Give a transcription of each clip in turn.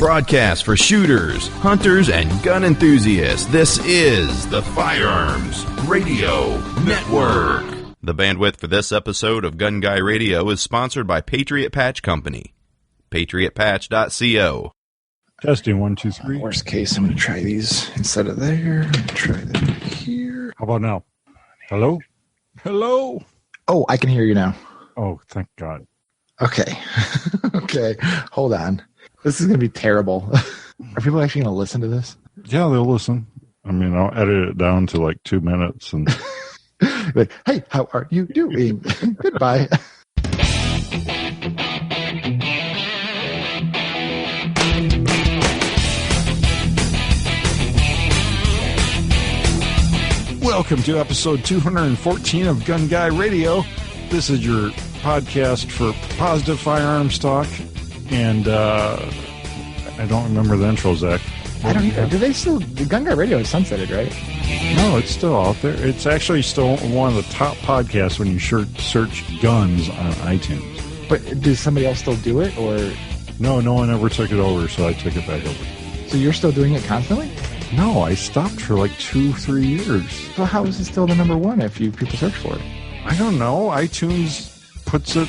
broadcast for shooters, hunters, and gun enthusiasts. This is the Firearms Radio Network. The bandwidth for this episode of Gun Guy Radio is sponsored by Patriot Patch Company. PatriotPatch.co. Testing 1, 2, 3. Worst case, I'm going to try these instead of there. I'm going to try them here. How about now? Hello? Hello? Oh, I can hear you now. Oh, thank God. Okay. Okay. Hold on. This is going to be terrible. Are people actually going to listen to this? Yeah, they'll listen. I mean, I'll edit it down to like 2 minutes and like, hey, how are you doing? Goodbye. welcome to episode 214 of Gun Guy Radio. This is your podcast for positive firearms talk. And I don't remember the intro, Zach. I don't either. Do they still... The Gun Guy Radio is sunsetted, right? No, it's still out there. It's actually still one of the top podcasts when you search guns on iTunes. But does somebody else still do it, or... No one ever took it over, so I took it back over. So you're still doing it constantly? No, I stopped for like 2-3 years. So how is it still the number one if people search for it? I don't know. iTunes puts it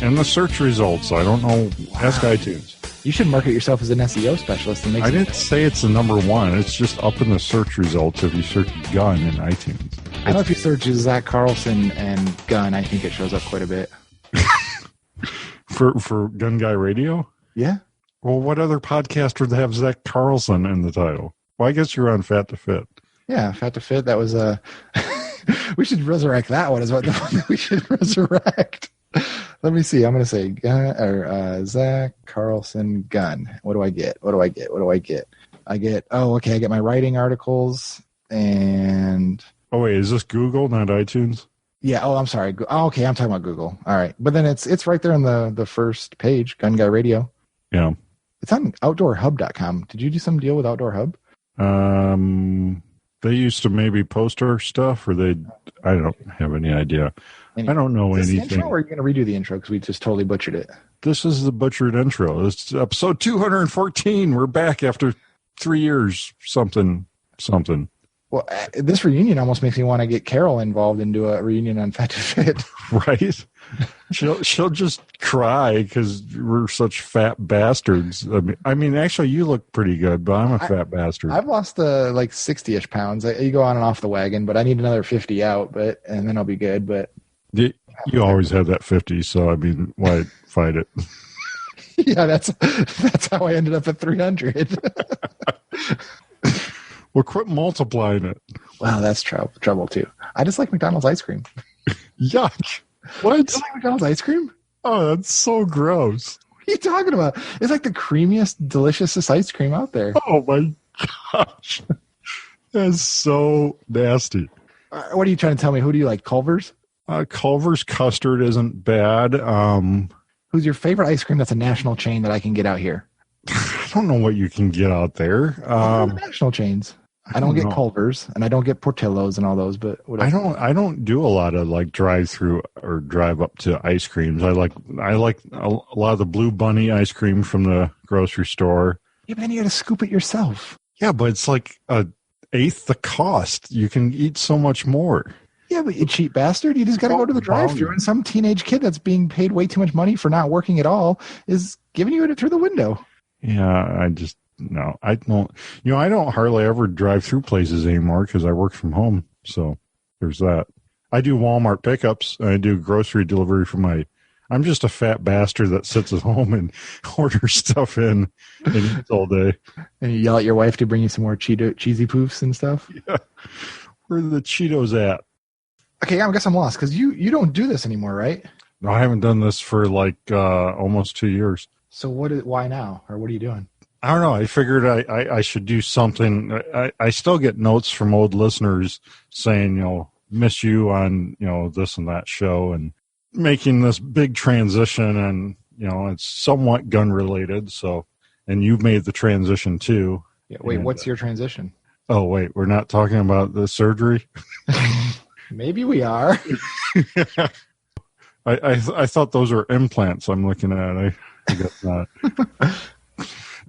in the search results. I don't know. Wow. Ask iTunes. You should market yourself as an SEO specialist. And make I didn't say it's the number one. It's just up in the search results if you search gun in iTunes. I know if you search Zack Carlson and gun, I think it shows up quite a bit. For Gun Guy Radio? Yeah. Well, what other podcast would have Zack Carlson in the title? Well, I guess you're on Fat to Fit. Yeah, Fat to Fit. That was a... we should resurrect that one. Is what the one that we should resurrect. Let me see. I'm going to say Zack Carlson gun. What do I get? I get, I get my writing articles and... Oh, wait, is this Google, not iTunes? Yeah, I'm sorry. Okay, I'm talking about Google. All right. But then it's right there on the first page, Gun Guy Radio. Yeah. It's on OutdoorHub.com. Did you do some deal with Outdoor Hub? They used to maybe post our stuff, or I don't have any idea. I don't know anything. Is this the intro, or are you going to redo the intro because we just totally butchered it? This is the butchered intro. This is episode 214. We're back after 3 years, something. Well, this reunion almost makes me want to get Carol involved and do a reunion on Fat to Fit. Right? She'll just cry because we're such fat bastards. I mean, actually, you look pretty good, but I'm a fat bastard. I've lost like 60-ish pounds. You go on and off the wagon, but I need another 50 out, and then I'll be good. But you always had that 50, so I mean, why fight it? Yeah, that's how I ended up at 300. Well, quit multiplying it. Wow, that's trouble too. I just like McDonald's ice cream. Yuck. What? You don't like McDonald's ice cream? Oh, that's so gross. What are you talking about? It's like the creamiest, deliciousest ice cream out there. Oh, my gosh. That's so nasty. What are you trying to tell me? Who do you like, Culver's? Culver's custard isn't bad. Who's your favorite ice cream that's a national chain that I can get out here? I don't know what you can get out there. National chains. I don't get Culver's, and I don't get Portillo's and all those, but I don't do a lot of like drive through or drive up to ice creams. I like a lot of the Blue Bunny ice cream from the grocery store. Yeah, but then you got to scoop it yourself. Yeah, but it's like a eighth the cost. You can eat so much more. Yeah, but you cheap bastard. You just got to go to the drive-thru, and some teenage kid that's being paid way too much money for not working at all is giving you it through the window. Yeah, I don't hardly ever drive through places anymore because I work from home. So there's that. I do Walmart pickups. And I do grocery delivery for I'm just a fat bastard that sits at home and orders stuff in and eats all day. And you yell at your wife to bring you some more cheesy poofs and stuff? Yeah. Where are the Cheetos at? Okay, I guess I'm lost because you don't do this anymore, right? No, I haven't done this for like almost 2 years. So why now? Or what are you doing? I don't know. I figured I should do something. I still get notes from old listeners saying, miss you on, this and that show, and making this big transition, and, it's somewhat gun related. So, and you made the transition too. Yeah, wait, what's your transition? Oh, wait, we're not talking about the surgery? Maybe we are. I thought those were implants I'm looking at. I guess not.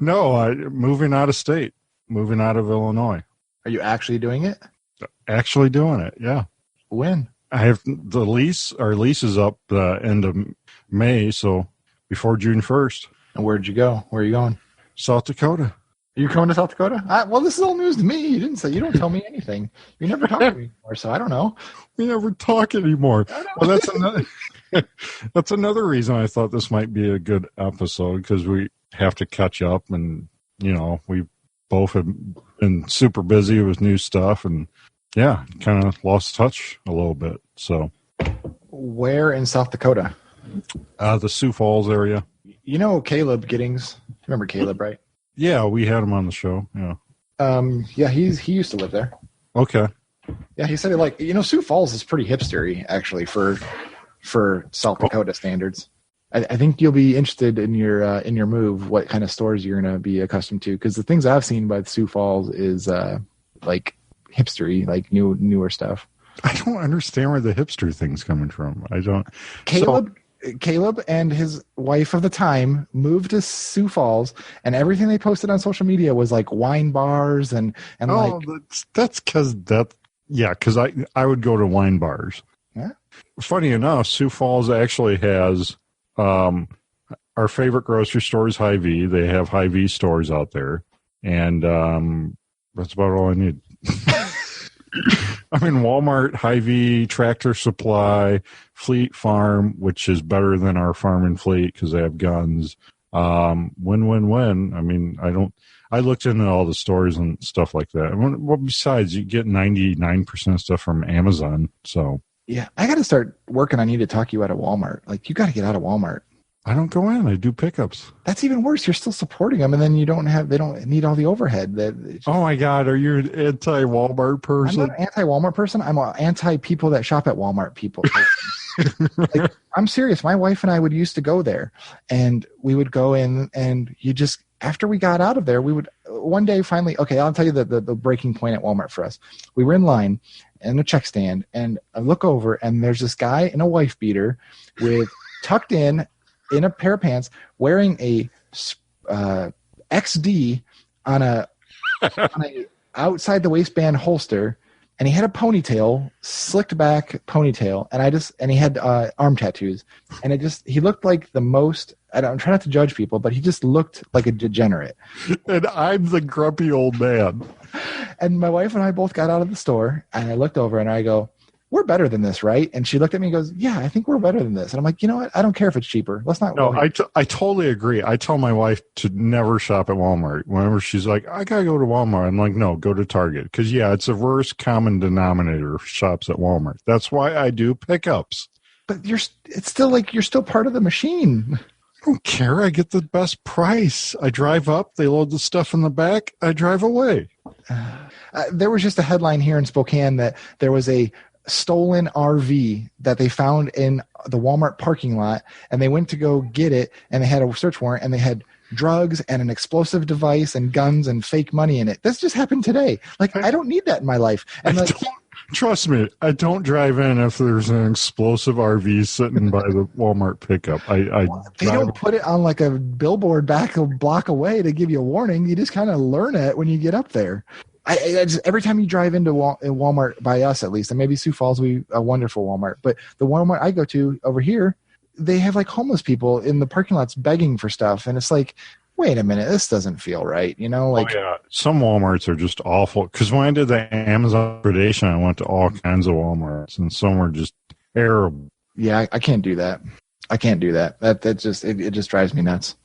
No, moving out of state, moving out of Illinois. Are you actually doing it? Actually doing it, yeah. When? I have the lease. Our lease is up end of May, so before June 1st. And where'd you go? Where are you going? South Dakota. Are you going to South Dakota? Well, this is all news to me. You didn't say. You don't tell me anything. You never talk to me anymore, so I don't know. We never talk anymore. Well, that's another. That's another reason I thought this might be a good episode, because we have to catch up, and we both have been super busy with new stuff, and kind of lost touch a little bit. So, where in South Dakota? The Sioux Falls area. You know Caleb Giddings. Remember Caleb, right? Yeah, we had him on the show. Yeah. Yeah, he used to live there. Okay. Yeah, he said Sioux Falls is pretty hipstery actually for South Dakota standards. I think you'll be interested in your move, what kind of stores you're going to be accustomed to, because the things I've seen by Sioux Falls is like hipstery, like newer stuff. I don't understand where the hipster thing's coming from. I don't. Caleb and his wife of the time moved to Sioux Falls, and everything they posted on social media was like wine bars and that's because I would go to wine bars. Yeah. Funny enough, Sioux Falls actually has our favorite grocery store is Hy-Vee. They have Hy-Vee stores out there, and that's about all I need. I mean, Walmart, Hy-Vee, Tractor Supply, Fleet Farm, which is better than our Farm and Fleet because they have guns. Win. I mean, I looked into all the stores and stuff like that. Well, besides, you get 99% of stuff from Amazon. So yeah, I got to start working on you to talk you out of Walmart. Like, you got to get out of Walmart. I don't go in. I do pickups. That's even worse. You're still supporting them, and then they don't need all the overhead. Oh my God, are you an anti-Walmart person? I'm not an anti-Walmart person. I'm an anti-people that shop at Walmart people. Like, I'm serious. My wife and I would used to go there, and we would go in, and after we got out of there, we would one day finally. Okay, I'll tell you the breaking point at Walmart for us. We were in line in a check stand, and I look over, and there's this guy in a wife beater with tucked in a pair of pants, wearing a XD on a outside the waistband holster, and he had a ponytail, slicked back ponytail, and he had arm tattoos, and he looked like the most. I'm trying not to judge people, but he just looked like a degenerate. And I'm the grumpy old man. And my wife and I both got out of the store, and I looked over and I go, "We're better than this, right?" And she looked at me and goes, "Yeah, I think we're better than this." And I'm like, you know what? I don't care if it's cheaper. Let's not. No, I totally agree. I tell my wife to never shop at Walmart. Whenever she's like, "I got to go to Walmart," I'm like, "No, go to Target." Because, it's the worst common denominator of shops at Walmart. That's why I do pickups. But it's still like you're still part of the machine. I don't care. I get the best price. I drive up. They load the stuff in the back. I drive away. There was just a headline here in Spokane that there was a stolen RV that they found in the Walmart parking lot, and they went to go get it, and they had a search warrant, and they had drugs and an explosive device and guns and fake money in it. This just happened today. Like, I don't need that in my life. And trust me, I don't drive in if there's an explosive RV sitting by the Walmart pickup. They don't put it on like a billboard back a block away to give you a warning. You just kind of learn it when you get up there. I just, every time you drive into Walmart, by us at least, and maybe Sioux Falls, a wonderful Walmart, but the Walmart I go to over here, they have like homeless people in the parking lots begging for stuff, and it's like, wait a minute, this doesn't feel right, Like, some Walmarts are just awful. Because when I did the Amazon predation, I went to all kinds of Walmarts, and some were just terrible. Yeah, I can't do that. I can't do that. That just it just drives me nuts.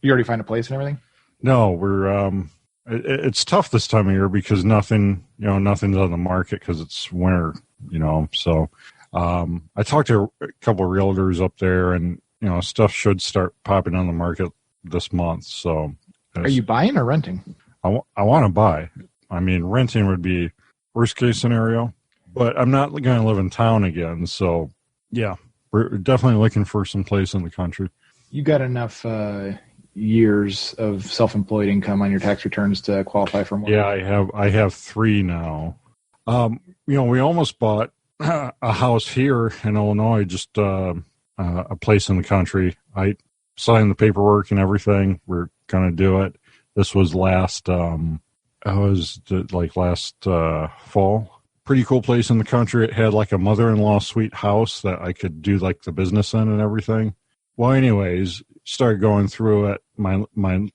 You already find a place and everything? No, we're it's tough this time of year because nothing's on the market because it's winter, So I talked to a couple of realtors up there, and stuff should start popping on the market this month. So, are you buying or renting? I want to buy. I mean, renting would be worst case scenario, but I'm not going to live in town again. So, yeah, we're definitely looking for some place in the country. You got enough years of self-employed income on your tax returns to qualify for more? Yeah, I have 3 now. We almost bought a house here in Illinois, just a place in the country. I signed the paperwork and everything. We're going to do it. This was last fall. Pretty cool place in the country. It had like a mother-in-law suite house that I could do like the business in and everything. Well, anyways, started going through it. My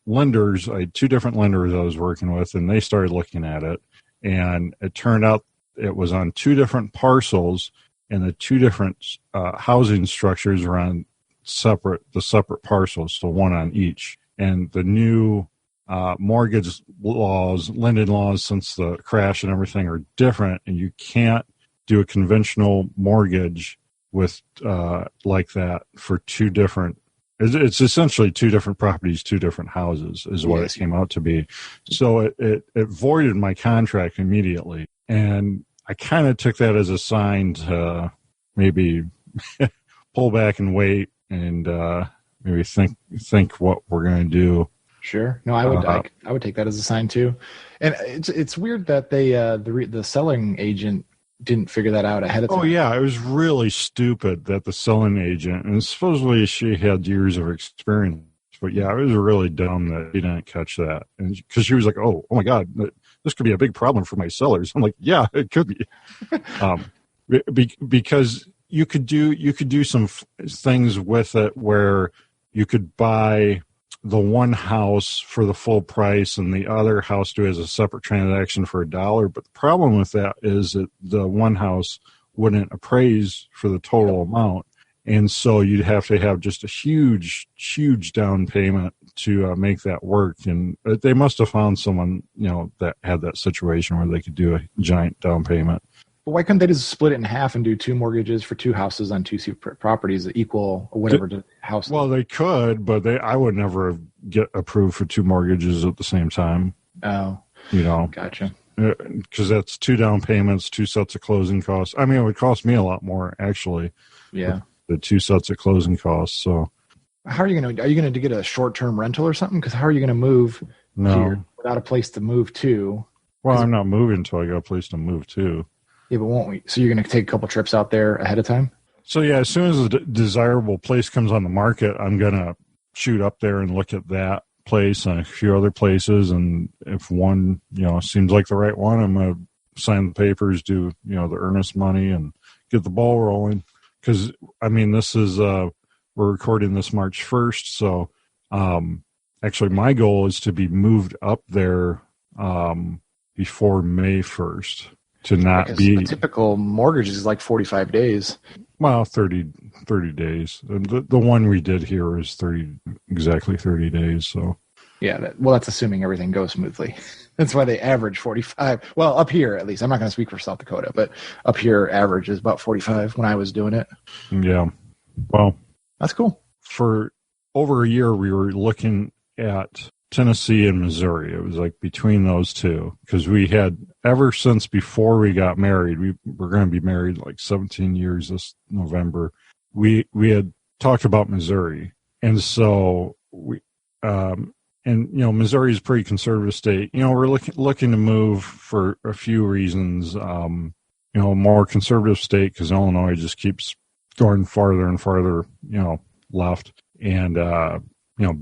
lenders, I had 2 different lenders I was working with, and they started looking at it. And it turned out it was on 2 different parcels, and the 2 different housing structures were on the separate parcels, so one on each. And the new mortgage laws, lending laws since the crash and everything are different, and you can't do a conventional mortgage with like that for 2 different. It's essentially 2 different properties, 2 different houses is what it came out to be. So it voided my contract immediately, and I kind of took that as a sign to maybe pull back and wait and maybe think what we're going to do. Sure. No, I would take that as a sign too. And it's weird that they the selling agent didn't figure that out ahead of time. Oh yeah, it was really stupid that the selling agent, and supposedly she had years of experience, but yeah, it was really dumb that he didn't catch that. And because she was like, oh my God, this could be a big problem for my sellers. I'm like, yeah, it could be, because you could do some things with it where you could buy the one house for the full price and the other house do as a separate transaction for $1. But the problem with that is that the one house wouldn't appraise for the total amount. And so you'd have to have just a huge, huge down payment to make that work. And they must have found someone, that had that situation where they could do a giant down payment. But why couldn't they just split it in half and do 2 mortgages for 2 houses on 2 separate properties that equal whatever the house? Well, they could, but I would never get approved for 2 mortgages at the same time. Oh, gotcha. Because that's 2 down payments, 2 sets of closing costs. I mean, it would cost me a lot more actually. Yeah, the 2 sets of closing costs. So, how are you going to get a short-term rental or something? Because how are you going to move here without a place to move to? Well, I'm not moving until I got a place to move to. Yeah, but won't we? So you're going to take a couple trips out there ahead of time? So yeah, as soon as a desirable place comes on the market, I'm going to shoot up there and look at that place and a few other places. And if one, seems like the right one, I'm going to sign the papers, do, the earnest money and get the ball rolling. Because, I mean, this is, we're recording this March 1st. So actually my goal is to be moved up there before May 1st. To not be a typical mortgage is like 45 days. Well, 30 days. The one we did here is exactly 30 days. So yeah, that's assuming everything goes smoothly. That's why they average 45. Well, up here at least. I'm not going to speak for South Dakota, but up here average is about 45 when I was doing it. Yeah. Well, that's cool. For over a year, we were looking at Tennessee and Missouri. It was like between those 2 because we had ever since before we got married, we're going to be married like 17 years this November. We had talked about Missouri. And so Missouri is a pretty conservative state. We're looking to move for a few reasons. More conservative state because Illinois just keeps going farther and farther, left and,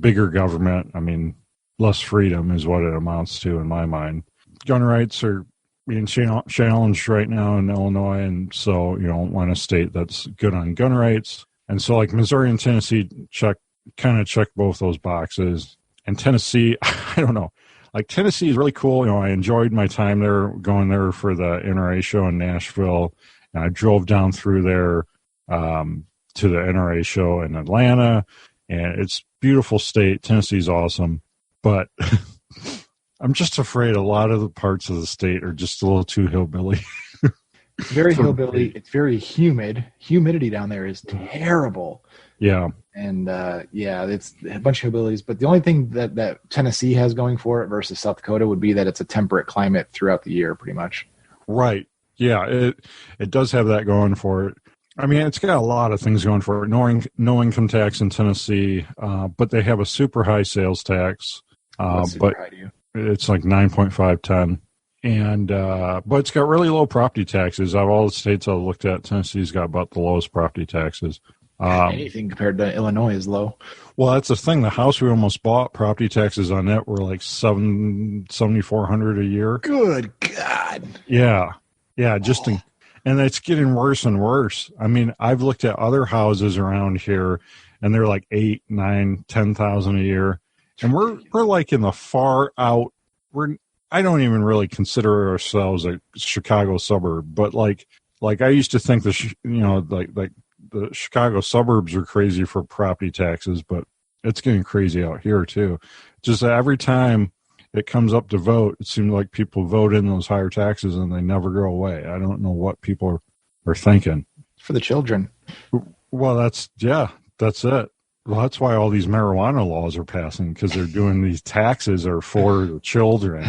bigger government. I mean, less freedom is what it amounts to in my mind. Gun rights are being challenged right now in Illinois, and so you don't want a state that's good on gun rights. And so like Missouri and Tennessee check both those boxes. And Tennessee, I don't know. Like Tennessee is really cool. I enjoyed my time there, going there for the NRA show in Nashville. And I drove down through there to the NRA show in Atlanta. And it's a beautiful state. Tennessee's awesome. But I'm just afraid a lot of the parts of the state are just a little too hillbilly. Very hillbilly. It's very humid. Humidity down there is terrible. Yeah. And it's a bunch of hillbillies. But the only thing that Tennessee has going for it versus South Dakota would be that it's a temperate climate throughout the year, pretty much. Right. Yeah, it does have that going for it. I mean, it's got a lot of things going for it. No income tax in Tennessee, but they have a super high sales tax. But high to you? It's like 9.510. And but it's got really low property taxes. Of all the states I looked at, Tennessee's got about the lowest property taxes. Anything compared to Illinois is low. Well, that's the thing. The house we almost bought, property taxes on that were like $7,400 a year. Good God. Yeah. And it's getting worse and worse. I mean, I've looked at other houses around here, and they're like 8, 9, 10,000 a year, and we're like in the far out. I don't even really consider ourselves a Chicago suburb, but like I used to think like the Chicago suburbs are crazy for property taxes, but it's getting crazy out here too. Just every time it comes up to vote, it seems like people vote in those higher taxes and they never go away. I don't know what people are thinking. For the children. Well, that's it. Well, that's why all these marijuana laws are passing, because they're doing these taxes are for the children.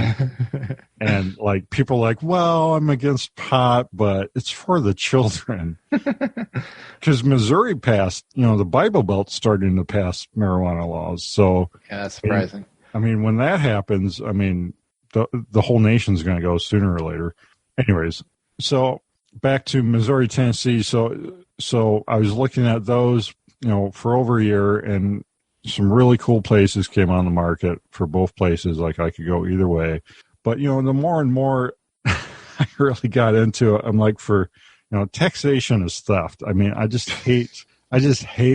And like people are like, well, I'm against pot, but it's for the children. Because Missouri passed, the Bible Belt's starting to pass marijuana laws. So yeah, that's surprising. I mean, when that happens, I mean, the whole nation's going to go sooner or later. Anyways, so back to Missouri, Tennessee. So I was looking at those, for over a year, and some really cool places came on the market for both places. Like I could go either way. But, the more and more I really got into it, I'm like, taxation is theft. I mean, I just hate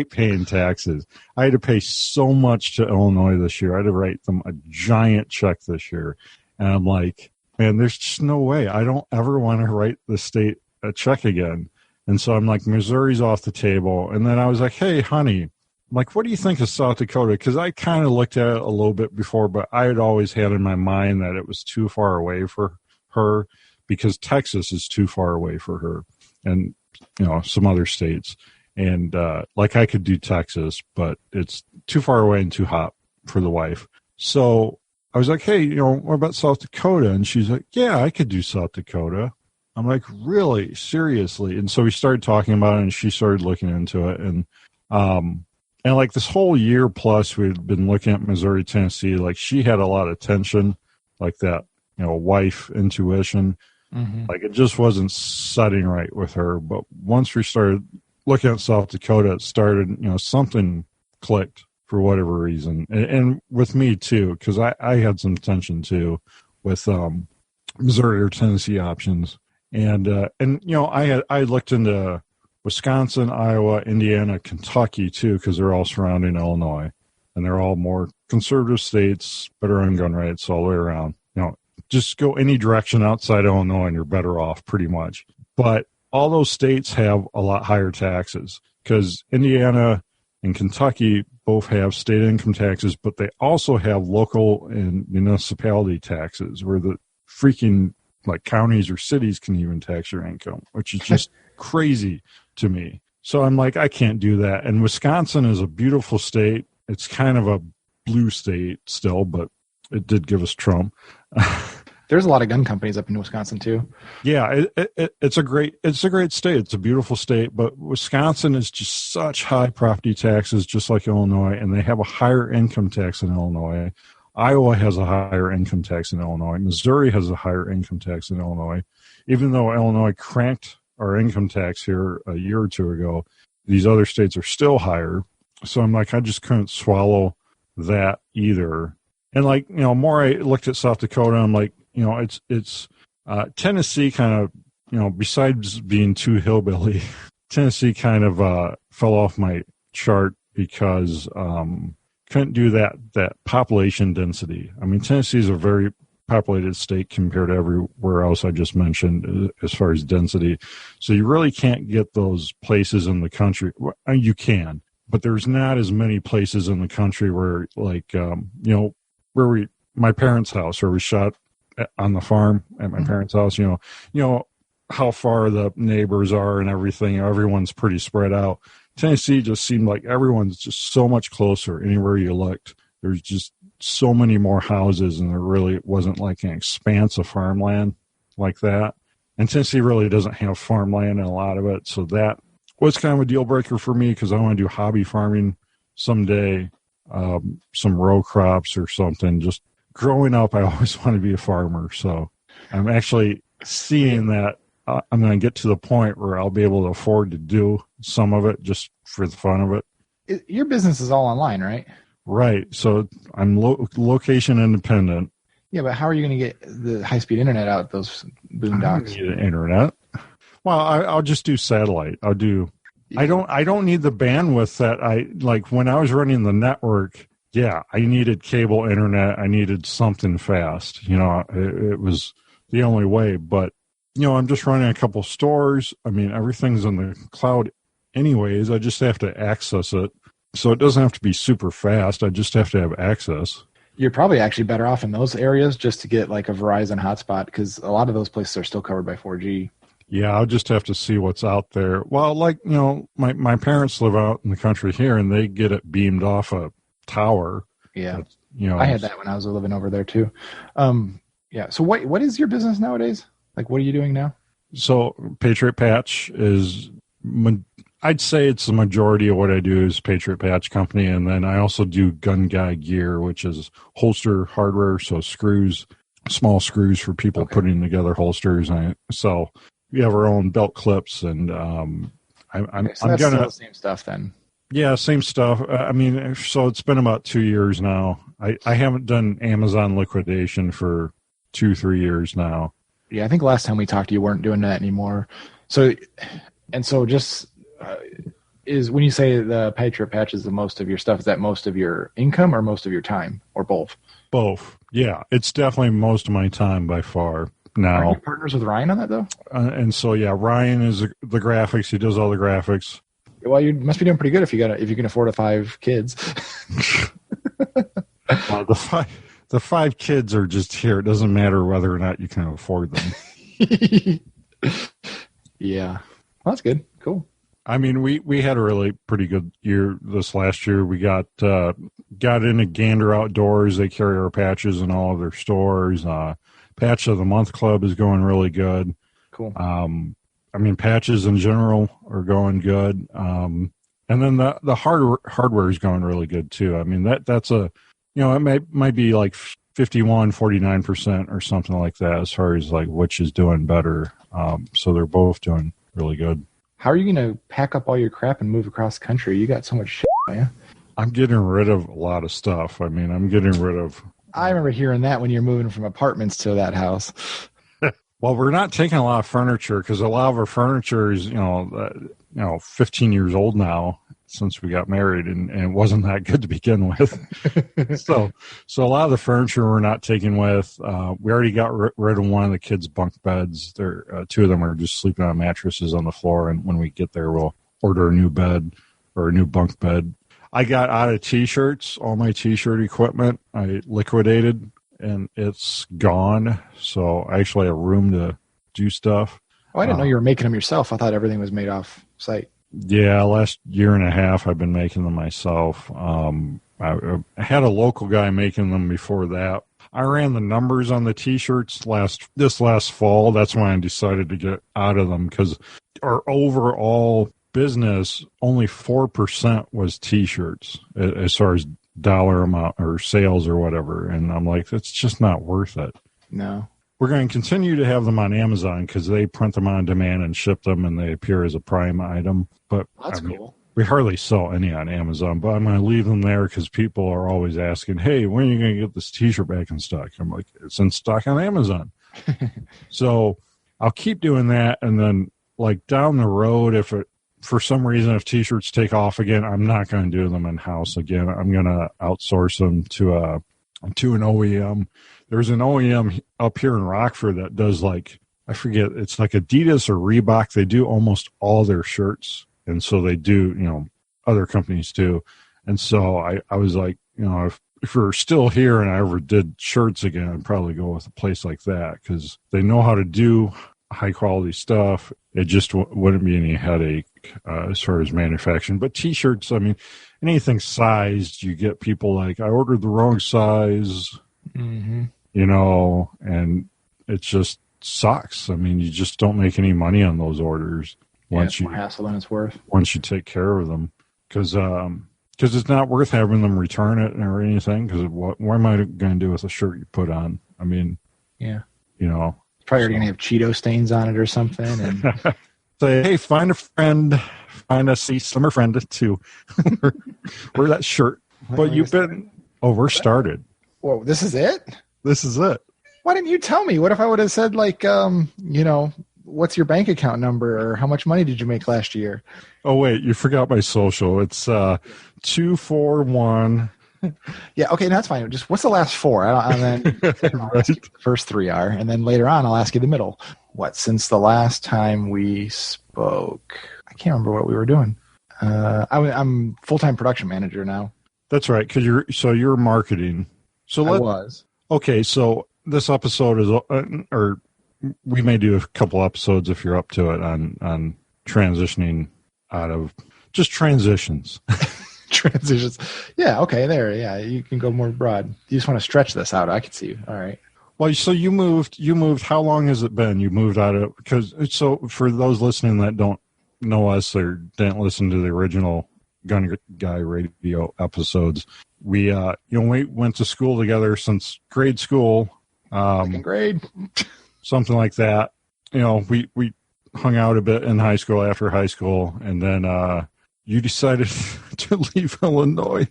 paying taxes. I had to pay so much to Illinois this year. I had to write them a giant check this year. And I'm like, man, there's just no way. I don't ever want to write the state a check again. And so I'm like, Missouri's off the table. And then I was like, hey, honey, I'm like, what do you think of South Dakota? Because I kind of looked at it a little bit before, but I had always had in my mind that it was too far away for her, because Texas is too far away for her, and, some other states. And like I could do Texas, but it's too far away and too hot for the wife. So I was like, hey, what about South Dakota? And she's like, yeah, I could do South Dakota. I'm like, really? Seriously? And so we started talking about it, and she started looking into it. And like this whole year plus, we'd been looking at Missouri, Tennessee. Like she had a lot of tension, like that, wife intuition. Mm-hmm. Like it just wasn't setting right with her. But once we started looking at South Dakota, it started, something clicked for whatever reason. And with me too, because I had some tension too with Missouri or Tennessee options. And I looked into Wisconsin, Iowa, Indiana, Kentucky too, because they're all surrounding Illinois, and they're all more conservative states, better on gun rights all the way around. Just go any direction outside Illinois and you're better off pretty much. But all those states have a lot higher taxes, because Indiana and Kentucky both have state income taxes, but they also have local and municipality taxes, where the freaking like counties or cities can even tax your income, which is just crazy to me. So I'm like, I can't do that. And Wisconsin is a beautiful state. It's kind of a blue state still, but it did give us Trump. There's a lot of gun companies up in Wisconsin too. Yeah, it's a great state. It's a beautiful state, but Wisconsin is just such high property taxes, just like Illinois, and they have a higher income tax in Illinois. Iowa has a higher income tax in Illinois. Missouri has a higher income tax in Illinois. Even though Illinois cranked our income tax here a year or two ago, these other states are still higher. So I'm like, I just couldn't swallow that either. And like, more I looked at South Dakota, I'm like, it's Tennessee kind of, besides being too hillbilly, Tennessee kind of fell off my chart because couldn't do that population density. I mean, Tennessee is a very populated state compared to everywhere else I just mentioned as far as density. So you really can't get those places in the country. You can, but there's not as many places in the country where, like, my parents' house, where we shot on the farm at my parents' house, how far the neighbors are and everything. Everyone's pretty spread out. Tennessee just seemed like everyone's just so much closer anywhere you looked. There's just so many more houses, and there really wasn't like an expanse of farmland like that. And Tennessee really doesn't have farmland in a lot of it. So that was kind of a deal breaker for me, because I want to do hobby farming someday, some row crops or something. Just growing up, I always wanted to be a farmer. So I'm actually seeing that I'm going to get to the point where I'll be able to afford to do some of it just for the fun of it. Your business is all online, right? Right. So I'm location independent. Yeah, but how are you going to get the high-speed internet out those boondocks? I don't need internet. Well, I'll just do satellite. I don't need the bandwidth that I like when I was running the network. Yeah, I needed cable internet. I needed something fast. It was the only way. But I'm just running a couple stores. I mean, everything's in the cloud, anyways. I just have to access it, so it doesn't have to be super fast. I just have to have access. You're probably actually better off in those areas just to get like a Verizon hotspot because a lot of those places are still covered by 4G. Yeah, I'll just have to see what's out there. Well, my parents live out in the country here, and they get it beamed off a tower. Yeah, I had that when I was living over there too. Yeah. So what is your business nowadays? Like, what are you doing now? So Patriot Patch is, I'd say it's the majority of what I do is Patriot Patch Company. And then I also do Gun Guy Gear, which is holster hardware. So screws, small screws for people putting together holsters. We have our own belt clips, and I'm gonna still the same stuff then. Yeah, same stuff. So it's been about 2 years now. I haven't done Amazon liquidation for 2-3 years now. Yeah, I think last time we talked, you weren't doing that anymore. So just is when you say the Patriot Patch is the most of your stuff, is that most of your income or most of your time or both? Both. Yeah, it's definitely most of my time by far. Now, are you partners with Ryan on that though? And so Ryan is the graphics. He does all the graphics. Well, you must be doing pretty good if you can afford 5 kids. The 5 kids are just here. It doesn't matter whether or not you can afford them. Yeah, well, that's good. Cool. I mean, we had a really pretty good year this last year. We got into Gander Outdoors. They carry our patches in all of their stores. Patch of the Month Club is going really good. Cool. Patches in general are going good. And then the hardware is going really good too. I mean, that's it might be like 51-49% or something like that as far as like which is doing better. So they're both doing really good. How are you going to pack up all your crap and move across country? You got so much shit, man. I'm getting rid of a lot of stuff. I mean, I'm getting rid of. I remember hearing that when you're moving from apartments to that house. Well, we're not taking a lot of furniture because a lot of our furniture is, 15 years old now since we got married, and it wasn't that good to begin with. so a lot of the furniture we're not taking with. We already got rid of one of the kids' bunk beds. 2 of them are just sleeping on mattresses on the floor, and when we get there, we'll order a new bed or a new bunk bed. I got out of T-shirts, all my T-shirt equipment. I liquidated, and it's gone. So I actually have room to do stuff. Oh, I didn't know you were making them yourself. I thought everything was made off site. Yeah, last year and a half I've been making them myself. I had a local guy making them before that. I ran the numbers on the T-shirts this last fall. That's when I decided to get out of them because our overall business, only 4% was T-shirts as far as dollar amount or sales or whatever. And I'm like, it's just not worth it. No. We're going to continue to have them on Amazon because they print them on demand and ship them, and they appear as a Prime item. But that's cool. We hardly sell any on Amazon, but I'm going to leave them there because people are always asking, hey, when are you going to get this T-shirt back in stock? I'm like, it's in stock on Amazon. So I'll keep doing that. And then like down the road, for some reason, if T-shirts take off again, I'm not going to do them in-house again. I'm going to outsource them to an OEM. There's an OEM up here in Rockford that does I forget, it's like Adidas or Reebok. They do almost all their shirts. And so they do, other companies too. And so I was like, if we're still here and I ever did shirts again, I'd probably go with a place like that because they know how to do high quality stuff. It just wouldn't be any headache as far as manufacturing. But T-shirts, I mean, anything sized, you get people like, I ordered the wrong size, and it just sucks. I mean, you just don't make any money on those orders. It's more hassle than it's worth. Once you take care of them, because it's not worth having them return it or anything. Because what am I going to do with a shirt you put on? I mean, yeah, Probably already going to have Cheeto stains on it or something. And say, hey, find a friend, find a slimmer friend to wear that shirt. But you've been overstarted. Whoa, this is it? This is it. Why didn't you tell me? What if I would have said, like, what's your bank account number, or how much money did you make last year? Oh, wait, you forgot my social. It's 241. Yeah, okay, that's fine. Just what's the last four? And then Right. the first three are, and then later on I'll ask you the middle. What, since the last time we spoke? I can't remember what we were doing. I'm full-time production manager now. That's right, because you're marketing. So I was. Okay, so this episode is, or we may do a couple episodes if you're up to it on transitioning out of just transitions. Transitions. Yeah, okay, there. Yeah, you can go more broad. You just want to stretch this out. I can see you. All right. Well, so you moved, how long has it been? You moved out of, so for those listening that don't know us or didn't listen to the original Gun Guy Radio episodes, we went to school together since grade school. Second grade. Something like that. We hung out a bit in high school after high school, and then you decided to leave Illinois.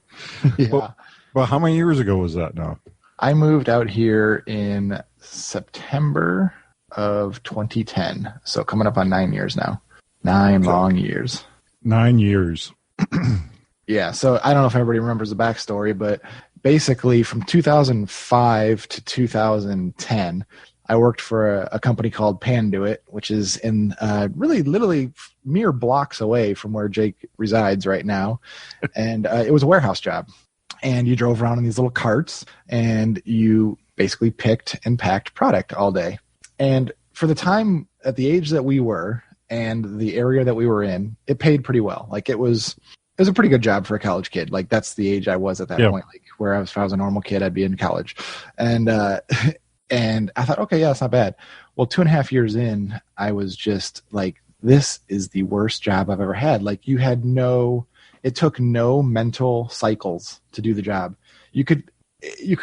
Yeah. Well, how many years ago was that now? I moved out here in September of 2010. So coming up on 9 years now. 9 long years. 9 years. Yeah. So I don't know if everybody remembers the backstory, but basically from 2005 to 2010, I worked for a company called Panduit, which is in really literally mere blocks away from where Jake resides right now. And it was a warehouse job. And you drove around in these little carts and you basically picked and packed product all day. And for the time, at the age that we were and the area that we were in, it paid pretty well. Like it was a pretty good job for a college kid. Like that's the age I was at that point. Like where if I was a normal kid, I'd be in college. And I thought, okay, yeah, that's not bad. Well, 2.5 years in, I was just like, this is the worst job I've ever had. Like it took no mental cycles to do the job. You could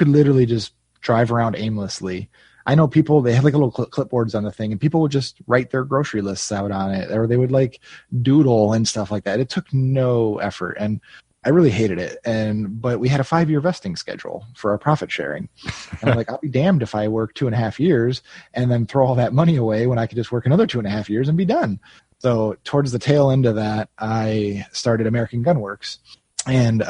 literally just drive around aimlessly. I know people, they have like little clipboards on the thing, and people would just write their grocery lists out on it, or they would like doodle and stuff like that. It took no effort, and I really hated it. But we had a 5-year vesting schedule for our profit sharing. And I'm like, I'll be damned if I work 2.5 years and then throw all that money away when I could just work another 2.5 years and be done. So towards the tail end of that, I started American Gun Works, and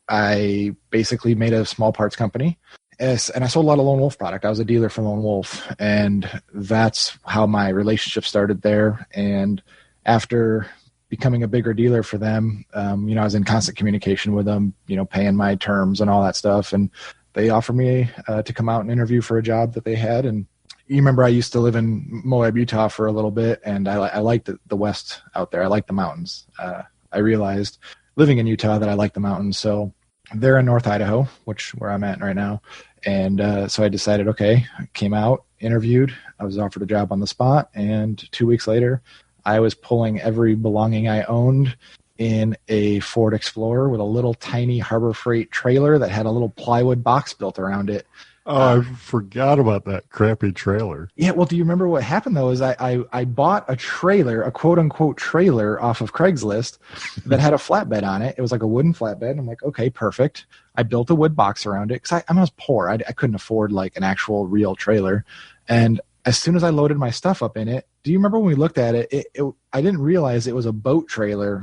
I basically made a small parts company. And I sold a lot of Lone Wolf product. I was a dealer for Lone Wolf, and that's how my relationship started there. And after becoming a bigger dealer for them, I was in constant communication with them, paying my terms and all that stuff. And they offered me to come out and interview for a job that they had. And you remember I used to live in Moab, Utah for a little bit, and I liked the West out there. I liked the mountains. I realized living in Utah that I liked the mountains. So they're in North Idaho, where I'm at right now. And so I decided, okay, I came out, interviewed. I was offered a job on the spot. And 2 weeks later, I was pulling every belonging I owned in a Ford Explorer with a little tiny Harbor Freight trailer that had a little plywood box built around it. Oh, I forgot about that crappy trailer. Yeah, well, do you remember what happened, though, is I bought a trailer, a quote-unquote trailer off of Craigslist that had a flatbed on it. It was like a wooden flatbed. I'm like, okay, perfect. I built a wood box around it because I was poor. I couldn't afford like an actual real trailer. And as soon as I loaded my stuff up in it, do you remember when we looked at it? I didn't realize it was a boat trailer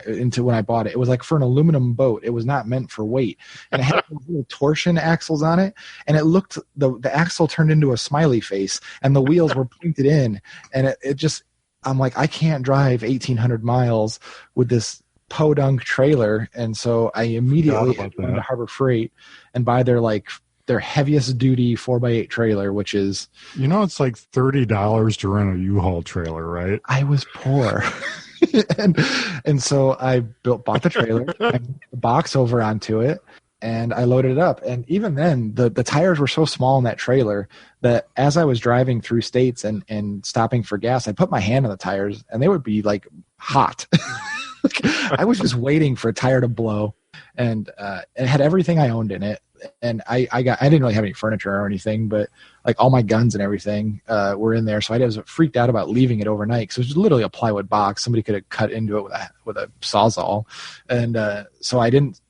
until when I bought it. It was like for an aluminum boat. It was not meant for weight. And it had little torsion axles on it. And it looked, the axle turned into a smiley face and the wheels were pointed in. And I'm like, I can't drive 1,800 miles with this podunk trailer. And so I immediately went to Harbor Freight and buy their heaviest duty 4x8 trailer, which is... it's like $30 to rent a U-Haul trailer, right? I was poor. and so I bought the trailer, I put the box over onto it, and I loaded it up. And even then, the tires were so small in that trailer that as I was driving through states and stopping for gas, I'd put my hand on the tires, and they would be like hot. I was just waiting for a tire to blow. And it had everything I owned in it. and I didn't really have any furniture or anything, but like all my guns and everything were in there. So I was freaked out about leaving it overnight because it was literally a plywood box. Somebody could have cut into it with a Sawzall. And so I didn't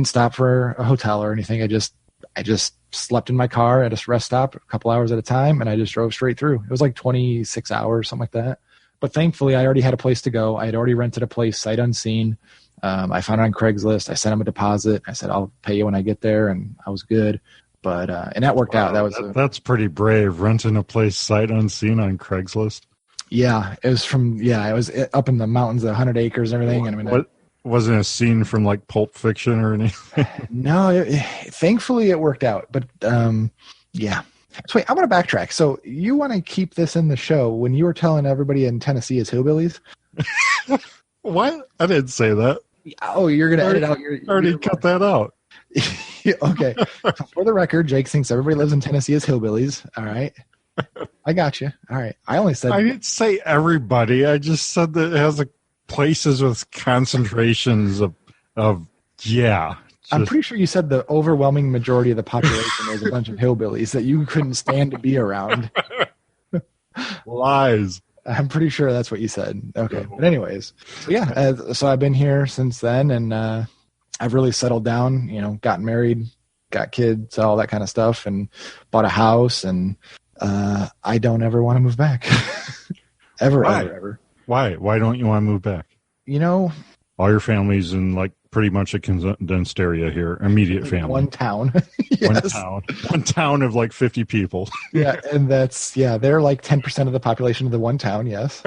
stop for a hotel or anything. I just slept in my car at a rest stop a couple hours at a time, and I just drove straight through. It was like 26 hours, something like that. But thankfully, I already had a place to go. I had already rented a place sight unseen. I found it on Craigslist. I sent them a deposit. I said, I'll pay you when I get there, and I was good. But and that worked out. That's pretty brave, renting a place sight unseen on Craigslist. Yeah, it was up in the mountains, 100 acres and everything. And I mean, wasn't a scene from like Pulp Fiction or anything? No, thankfully it worked out. But yeah. So wait, I want to backtrack. So you want to keep this in the show when you were telling everybody in Tennessee is hillbillies? What? I didn't say that. Oh, you're going to edit out already cut that out. Okay. So for the record, Jake thinks everybody lives in Tennessee as hillbillies. All right. I got you. All right. I didn't say everybody. I just said that it has places with concentrations of yeah. I'm pretty sure you said the overwhelming majority of the population was a bunch of hillbillies that you couldn't stand to be around. Lies. I'm pretty sure that's what you said. Okay. But anyways, so yeah, so I've been here since then, and I've really settled down, gotten married, got kids, all that kind of stuff, and bought a house, and I don't ever want to move back. Ever. Why? Why don't you want to move back? All your family's in like pretty much a condensed area here, immediate family. One town. Yes. One town of like 50 people. Yeah, and they're like 10% of the population of the one town, yes.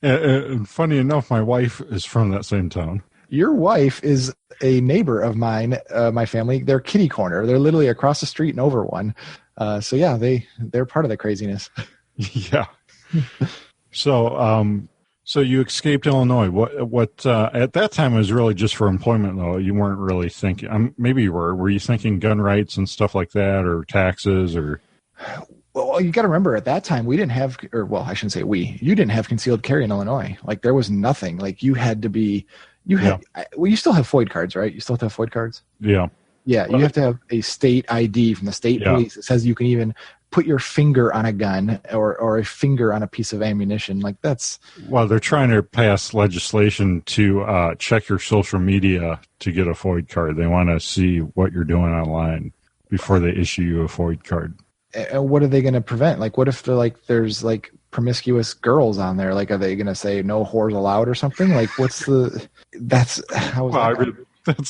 And funny enough, my wife is from that same town. Your wife is a neighbor of mine, my family. They're kitty corner. They're literally across the street and over one. So yeah, they're part of the craziness. Yeah. So you escaped Illinois. What at that time it was really just for employment, though. You weren't really thinking. Maybe you were. Were you thinking gun rights and stuff like that, or taxes, or? Well, you got to remember at that time we didn't have, I shouldn't say we. You didn't have concealed carry in Illinois. Like there was nothing. Like you had to be. You still have FOID cards, right? You still have FOID cards. Yeah. Yeah, you have to have a state ID from the state police that says you can even put your finger on a gun or a finger on a piece of ammunition. Like that's... Well, they're trying to pass legislation to check your social media to get a FOID card. They want to see what you're doing online before they issue you a FOID card. And what are they going to prevent? Like, what if there's like promiscuous girls on there? Like, are they going to say no whores allowed or something? Like, that's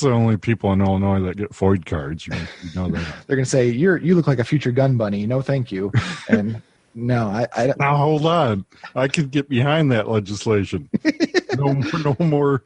the only people in Illinois that get FOID cards. You know that. They're going to say, you look like a future gun bunny. No, thank you. And no, I now hold on. I could get behind that legislation. No more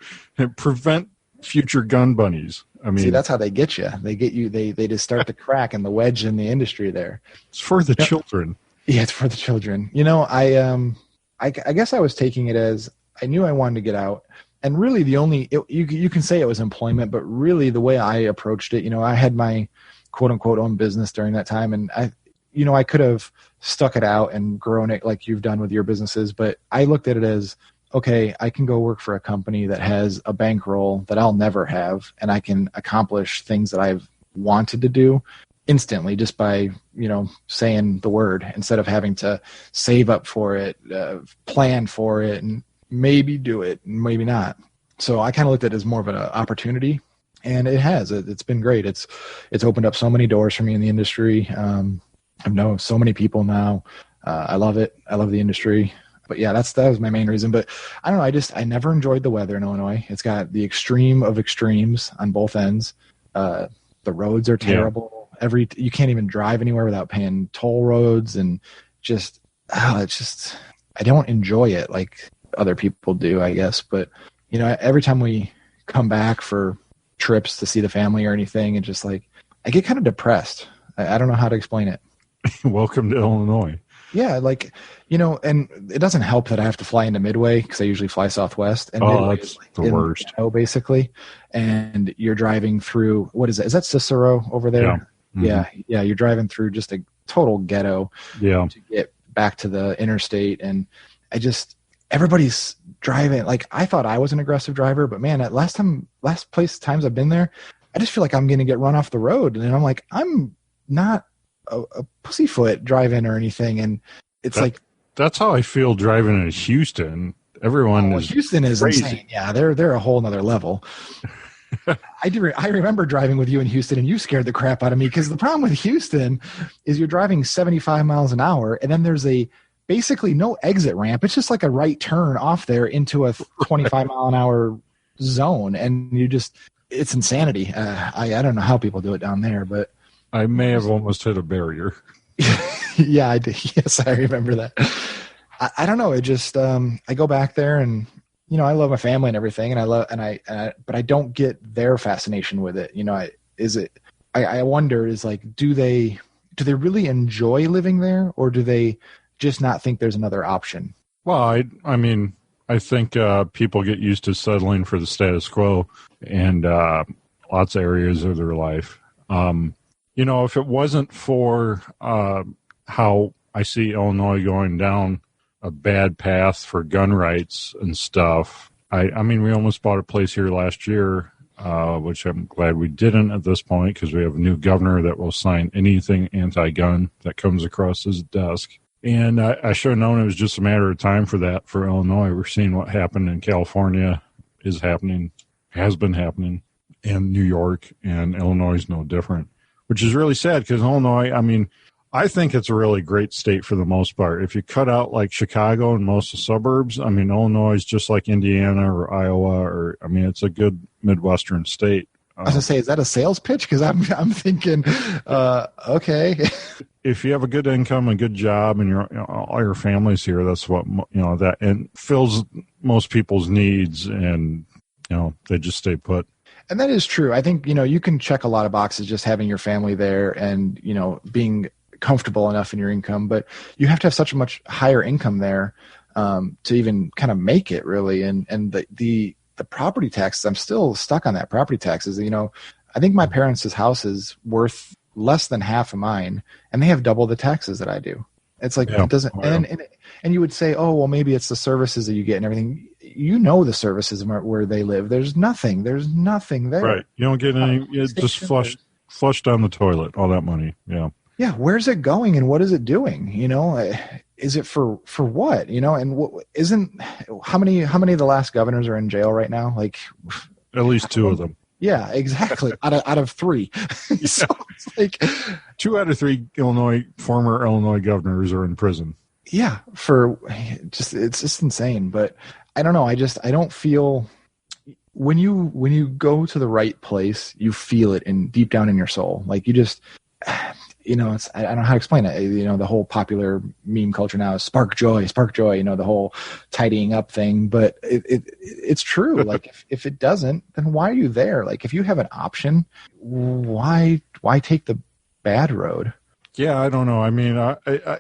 prevent future gun bunnies. I mean, see, that's how they get you. They get you. They just start to crack in the wedge in the industry there. It's for the children. Yeah, it's for the children. I guess I was taking it as I knew I wanted to get out. And really you can say it was employment, but really the way I approached it, I had my quote unquote own business during that time. And I could have stuck it out and grown it like you've done with your businesses. But I looked at it as, okay, I can go work for a company that has a bankroll that I'll never have. And I can accomplish things that I've wanted to do instantly just by, saying the word instead of having to save up for it, plan for it, and maybe do it, maybe not. So I kind of looked at it as more of an opportunity, and it has. It's been great. It's opened up so many doors for me in the industry. I've known so many people now. I love it. I love the industry. But yeah, that was my main reason. But I don't know. I never enjoyed the weather in Illinois. It's got the extreme of extremes on both ends. The roads are terrible. Yeah. You can't even drive anywhere without paying toll roads, and I don't enjoy it like other people do, I guess. But every time we come back for trips to see the family or anything, and just like I get kind of depressed. I don't know how to explain it. Welcome to Illinois. Yeah, and it doesn't help that I have to fly into Midway because I usually fly Southwest, and Midway that's is the worst. Basically, and you're driving through, what is it? Is that Cicero over there? Yeah. Mm-hmm. Yeah. You're driving through just a total ghetto. Yeah. To get back to the interstate, and everybody's driving. Like I thought I was an aggressive driver, but man, times I've been there, I just feel like I'm going to get run off the road. And I'm like, I'm not a pussyfoot driving or anything. And it's that's how I feel driving in Houston. Everyone is Houston is crazy. insane. Yeah, they're a whole nother level. I remember driving with you in Houston, and you scared the crap out of me, because the problem with Houston is you're driving 75 miles an hour, and then there's basically no exit ramp. It's just like a right turn off there into a 25 mile an hour zone, and it's insanity. I don't know how people do it down there, but I may have almost hit a barrier. Yeah, I did. Yes, I remember that. I don't know. It just I go back there, and I love my family and everything, and but I don't get their fascination with it. I wonder, is like, do they really enjoy living there, or do they just not think there's another option? Well, I mean, I think people get used to settling for the status quo and lots of areas of their life. If it wasn't for how I see Illinois going down a bad path for gun rights and stuff, I mean, we almost bought a place here last year, which I'm glad we didn't at this point, because we have a new governor that will sign anything anti-gun that comes across his desk. And I should have known it was just a matter of time for that for Illinois. We're seeing what happened in California has been happening, and New York, and Illinois is no different, which is really sad, because Illinois, I mean, I think it's a really great state for the most part. If you cut out like Chicago and most of the suburbs, I mean, Illinois is just like Indiana or Iowa, it's a good Midwestern state. I was gonna say, is that a sales pitch? Because I'm thinking, okay. If you have a good income and good job, and all your family's here, that's what that and fills most people's needs, and they just stay put. And that is true. I think you can check a lot of boxes just having your family there, and being comfortable enough in your income, but you have to have such a much higher income there to even kind of make it, really. And the property taxes, I'm still stuck on that. Property taxes, I think my parents' house is worth less than half of mine, and they have double the taxes that I do. It's like, it doesn't, and you would say, oh, well, maybe it's the services that you get and everything. The services where they live. There's nothing there. Right. You don't get any, it's just flushed down the toilet, all that money. Yeah. Yeah, where's it going, and what is it doing? Is it for what? And how many of the last governors are in jail right now? Like, at least two of them. Yeah, exactly. out of three. So it's like 2 out of 3 former Illinois governors are in prison. Yeah, it's just insane. But I don't know. I don't feel when you go to the right place, you feel it deep down in your soul. Like, you just. It's, I don't know how to explain it. The whole popular meme culture now is spark joy, the whole tidying up thing. But it's true. Like, if it doesn't, then why are you there? Like, if you have an option, why take the bad road? Yeah, I don't know. I mean,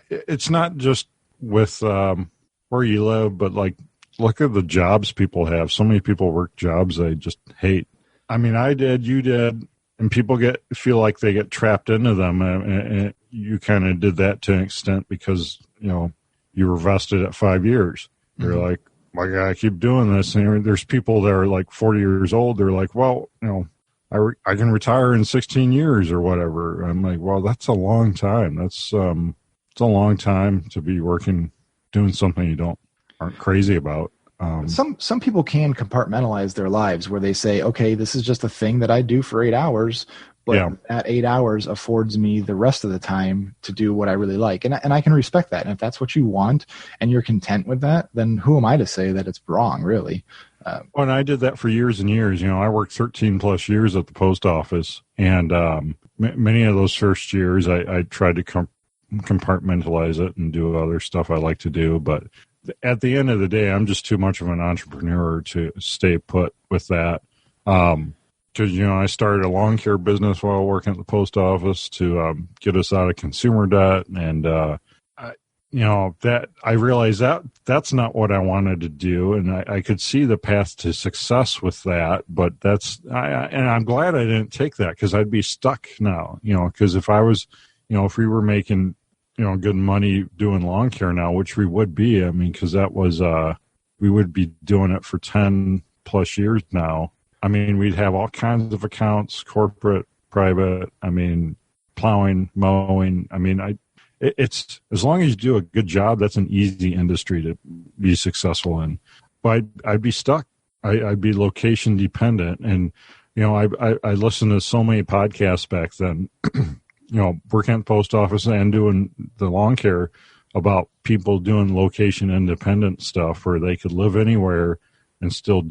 it's not just with where you live, but like, look at the jobs people have. So many people work jobs they just hate. I mean, I did, you did. And people feel like they get trapped into them, and you kind of did that to an extent because you were vested at 5 years. You're like, my God, I keep doing this. And there's people that are like 40 years old. They're like, well, I can retire in 16 years or whatever. I'm like, well, that's a long time. It's a long time to be working, doing something you aren't crazy about. Some people can compartmentalize their lives where they say, okay, this is just a thing that I do for 8 hours, but that 8 hours affords me the rest of the time to do what I really like. And I can respect that. And if that's what you want and you're content with that, then who am I to say that it's wrong, really? And I did that for years and years. I worked 13 plus years at the post office, and many of those first years I tried to compartmentalize it and do other stuff I like to do, but at the end of the day, I'm just too much of an entrepreneur to stay put with that. Because, I started a lawn care business while working at the post office to get us out of consumer debt. And, that I realized that's not what I wanted to do. And I could see the path to success with that. But and I'm glad I didn't take that, because I'd be stuck now, because if I was, if we were making good money doing lawn care now, which we would be. I mean, because that was, we would be doing it for 10 plus years now. I mean, we'd have all kinds of accounts, corporate, private. I mean, plowing, mowing. I mean, it's as long as you do a good job, that's an easy industry to be successful in. But I'd be stuck. I'd be location dependent, and I listened to so many podcasts back then. Working at the post office and doing the lawn care about people doing location independent stuff where they could live anywhere and still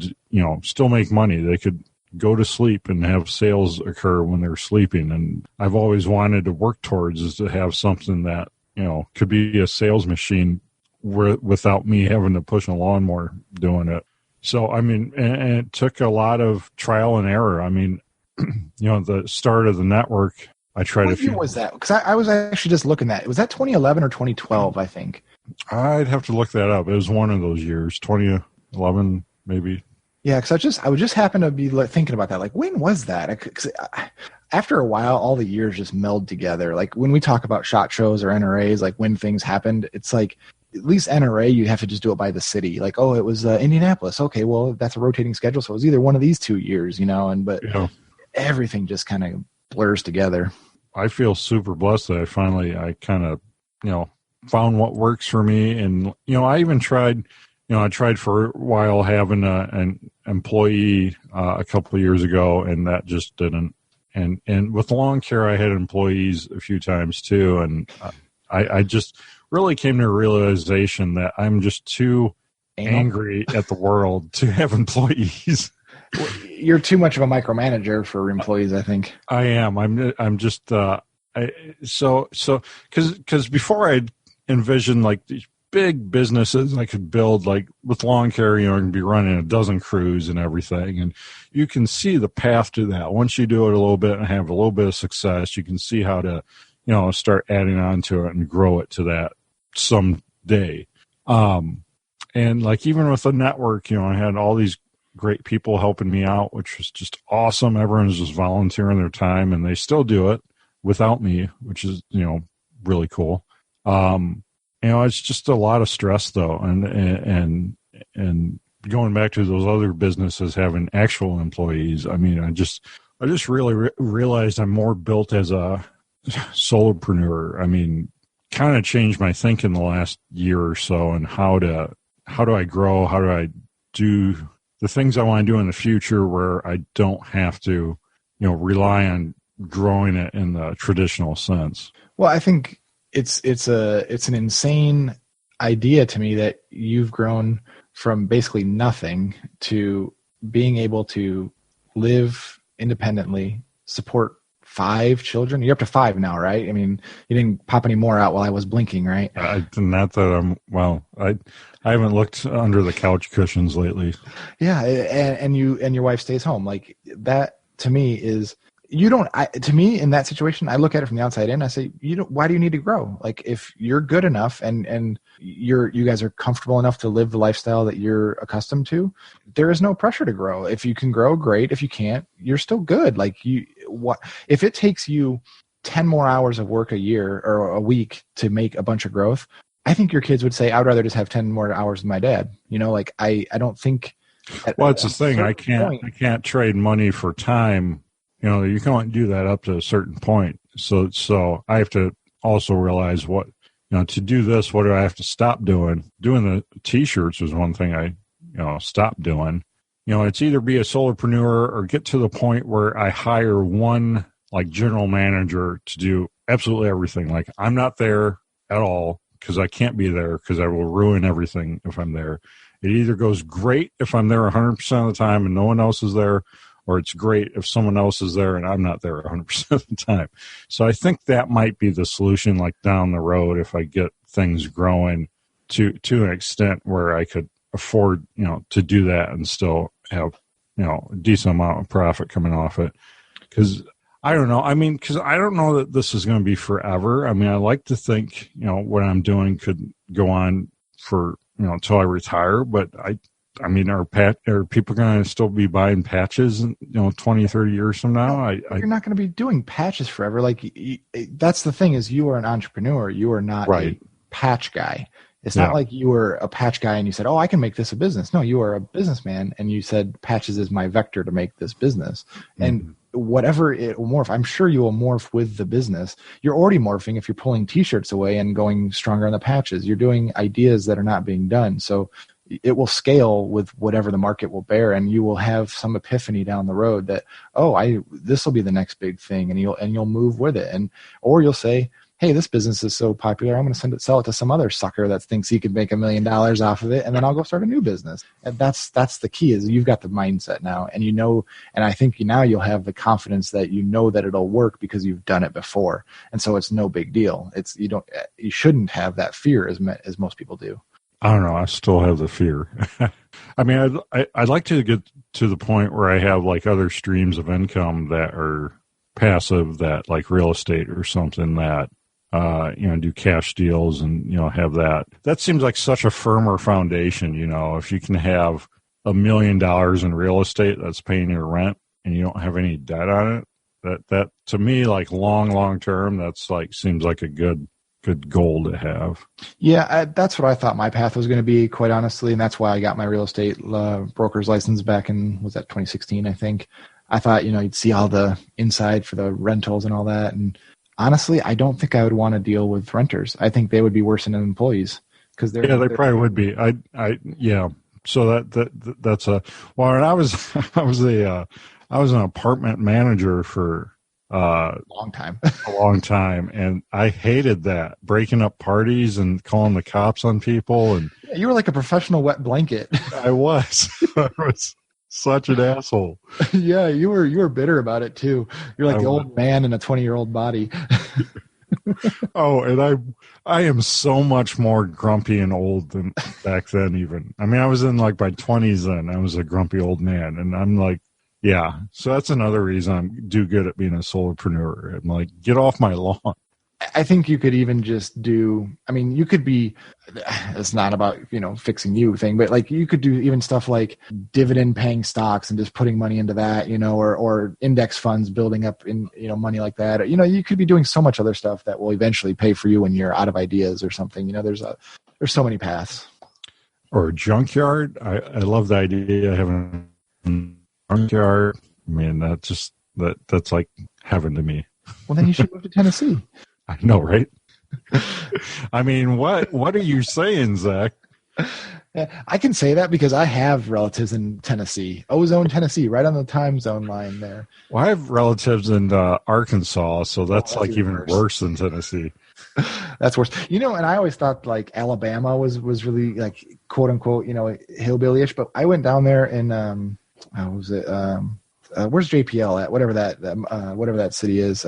make money. They could go to sleep and have sales occur when they're sleeping. And I've always wanted to work towards is to have something that, could be a sales machine without me having to push a lawnmower doing it. So, I mean, and it took a lot of trial and error. I mean, the start of the network, I tried What year was that? Because I was actually just looking at it. Was that 2011 or 2012, I think? I'd have to look that up. It was one of those years, 2011 maybe. Yeah, because I would just happen to be thinking about that. Like, when was that? After a while, all the years just meld together. Like, when we talk about SHOT Shows or NRAs, like when things happened, it's like, at least NRA, you have to just do it by the city. Like, oh, it was Indianapolis. Okay, well, that's a rotating schedule, so it was either one of these 2 years, but everything just kind of blurs together. I feel super blessed that I kind of, found what works for me. And, I even tried, I tried for a while having an employee a couple of years ago, and that just didn't. And with lawn care, I had employees a few times too. And I just really came to a realization that I'm just too angry at the world to have employees. You're too much of a micromanager for employees, I think. I am. I'm just because before I envisioned like these big businesses I could build, like with lawn care, and be running a dozen crews and everything, and you can see the path to that. Once you do it a little bit and have a little bit of success, you can see how to start adding on to it and grow it to that someday. And like even with the network, I had all these great people helping me out, which was just awesome. Everyone's just volunteering their time, and they still do it without me, which is, really cool. It's just a lot of stress though. And going back to those other businesses having actual employees, I mean, I just really realized I'm more built as a solopreneur. I mean, kind of changed my thinking the last year or so, and how do I grow? How do I do the things I want to do in the future where I don't have to, rely on growing it in the traditional sense? Well, I think it's an insane idea to me that you've grown from basically nothing to being able to live independently, support 5 children. You're up to 5 now, right? I mean, you didn't pop any more out while I was blinking, right? Not that I haven't looked under the couch cushions lately. Yeah, and your wife stays home. Like that to me is to me in that situation, I look at it from the outside in. I say, why do you need to grow? Like if you're good enough and you guys are comfortable enough to live the lifestyle that you're accustomed to, there is no pressure to grow. If you can grow, great. If you can't, you're still good. Like if it takes you 10 more hours of work a year or a week to make a bunch of growth, I think your kids would say, I'd rather just have 10 more hours with my dad. Like I don't think. Well, it's the thing. I can't trade money for time. You can only do that up to a certain point. So I have to also realize what, to do this, what do I have to stop doing? Doing the T-shirts was one thing I, stopped doing. It's either be a solopreneur or get to the point where I hire one like general manager to do absolutely everything. Like I'm not there at all because I can't be there because I will ruin everything if I'm there. It either goes great if I'm there 100% of the time and no one else is there, or it's great if someone else is there and I'm not there 100% of the time. So I think that might be the solution, like down the road, if I get things growing to an extent where I could afford, to do that and still have, a decent amount of profit coming off it. Because I don't know. I mean, because I don't know that this is going to be forever. I mean, I like to think, what I'm doing could go on for, until I retire, but I mean, are people going to still be buying patches, 20, 30 years from now? You're not going to be doing patches forever. Like that's the thing is you are an entrepreneur. You are not a patch guy. It's not like you were a patch guy and you said, oh, I can make this a business. No, you are a businessman and you said patches is my vector to make this business. And whatever it will morph, I'm sure you will morph with the business. You're already morphing if you're pulling T-shirts away and going stronger on the patches. You're doing ideas that are not being done. So it will scale with whatever the market will bear, and you will have some epiphany down the road that, this will be the next big thing, and you'll move with it. Or you'll say, hey, this business is so popular, I'm going to sell it to some other sucker that thinks he could make $1 million off of it, and then I'll go start a new business. And that's the key, is you've got the mindset now, and and I think now you'll have the confidence that you know that it'll work because you've done it before, and so it's no big deal. You shouldn't have that fear as most people do. I don't know. I still have the fear. I mean, I'd like to get to the point where I have like other streams of income that are passive, that like real estate or something that, do cash deals and, have that. That seems like such a firmer foundation, if you can have $1 million in real estate that's paying your rent and you don't have any debt on it. That to me, like long term, that's like, seems like a good goal to have. Yeah, that's what I thought my path was going to be, quite honestly, and that's why I got my real estate broker's license back in, was that 2016, I think. I thought, you'd see all the inside for the rentals and all that, and honestly, I don't think I would want to deal with renters. I think they would be worse than employees, because they probably would be. So that's a well. And I was an apartment manager for a long time, and I hated that, breaking up parties and calling the cops on people. And you were like a professional wet blanket. I was such an asshole. Yeah, you were bitter about it too. You're like the old man in a 20-year-old body. Oh, and I am so much more grumpy and old than back then even. I mean, I was in like my 20s then. I was a grumpy old man, and I'm like, yeah. So that's another reason I'm good at being a solopreneur. I'm like, get off my lawn. I think you could even just you could be, it's not about, fixing you thing, but like you could do even stuff like dividend paying stocks and just putting money into that, or index funds building up in, money like that. You could be doing so much other stuff that will eventually pay for you when you're out of ideas or something. There's so many paths. Or a junkyard. I love the idea of having a junkyard. I mean, that's like heaven to me. Well, then you should move to Tennessee. I know, right? I mean, what are you saying, Zach? I can say that because I have relatives in Tennessee, Ozone, Tennessee, right on the time zone line there. Well, I have relatives in Arkansas, so that's like even worse than Tennessee. That's worse. And I always thought like Alabama was really like quote unquote, hillbilly-ish, but I went down there and where's JPL at? Whatever that city is.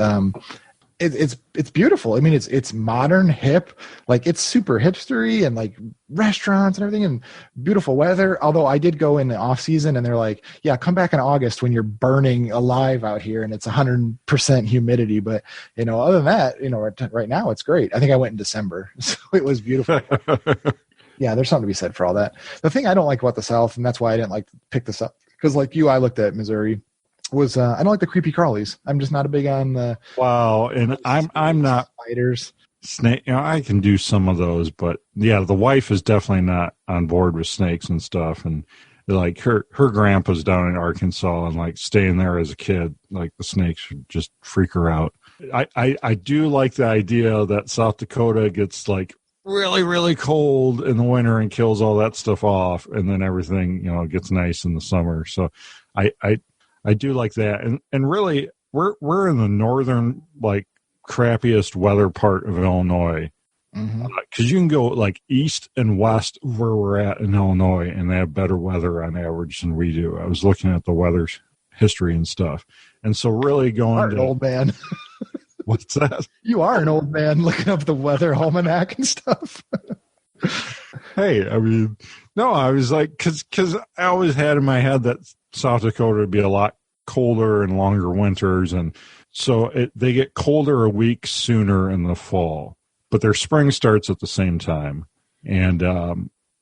It's beautiful. I mean, it's modern, hip, like it's super hipstery and like restaurants and everything and beautiful weather. Although I did go in the off season and they're like, yeah, come back in August when you're burning alive out here and it's 100% humidity. But, other than that, right now it's great. I think I went in December, so it was beautiful. Yeah, there's something to be said for all that. The thing I don't like about the South, and that's why I didn't like to pick this up, because like you, I looked at Missouri, was I don't like the creepy crawlies. I'm just not a big on the and I'm not spiders. Snake. I can do some of those, but yeah, the wife is definitely not on board with snakes and stuff. And like her grandpa's down in Arkansas, and like staying there as a kid, like the snakes would just freak her out. I do like the idea that South Dakota gets like really, really cold in the winter and kills all that stuff off, and then everything gets nice in the summer. So I do like that, and really we're in the northern, like crappiest weather part of Illinois, because you can go like east and west where we're at in Illinois, and they have better weather on average than we do. I was looking at the weather history and stuff, and so really going an old man. What's that? You are an old man looking up the weather almanac and stuff. Hey, I mean, no, I was like, because I always had in my head that South Dakota would be a lot colder and longer winters, and so they get colder a week sooner in the fall, but their spring starts at the same time, and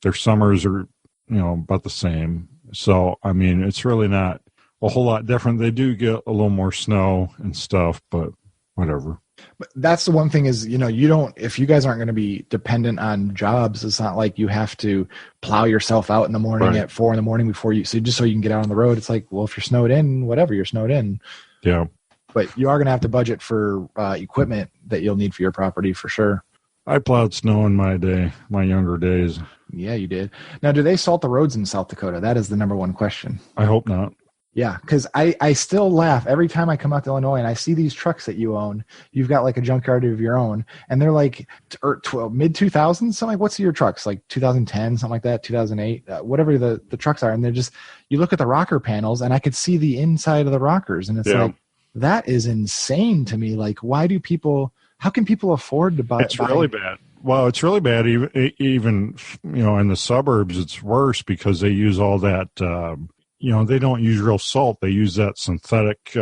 their summers are about the same. So I mean, it's really not a whole lot different. They do get a little more snow and stuff, but whatever. But that's the one thing is, if you guys aren't going to be dependent on jobs, it's not like you have to plow yourself out in the morning at 4 a.m. before just so you can get out on the road. It's like, well, if you're snowed in, whatever, you're snowed in. Yeah. But you are going to have to budget for equipment that you'll need for your property for sure. I plowed snow in my younger days. Yeah, you did. Now, do they salt the roads in South Dakota? That is the number one question. I hope not. Yeah, because I still laugh every time I come out to Illinois and I see these trucks that you own. You've got like a junkyard of your own, and they're like mid 2000s. Something like, what's your trucks? Like 2010, something like that, 2008, whatever the trucks are. And they're just, you look at the rocker panels, and I could see the inside of the rockers, and it's like, that is insane to me. Like, how can people afford to buy? It's really bad. Well, it's really bad. Even in the suburbs, it's worse because they use all that. They don't use real salt. They use that synthetic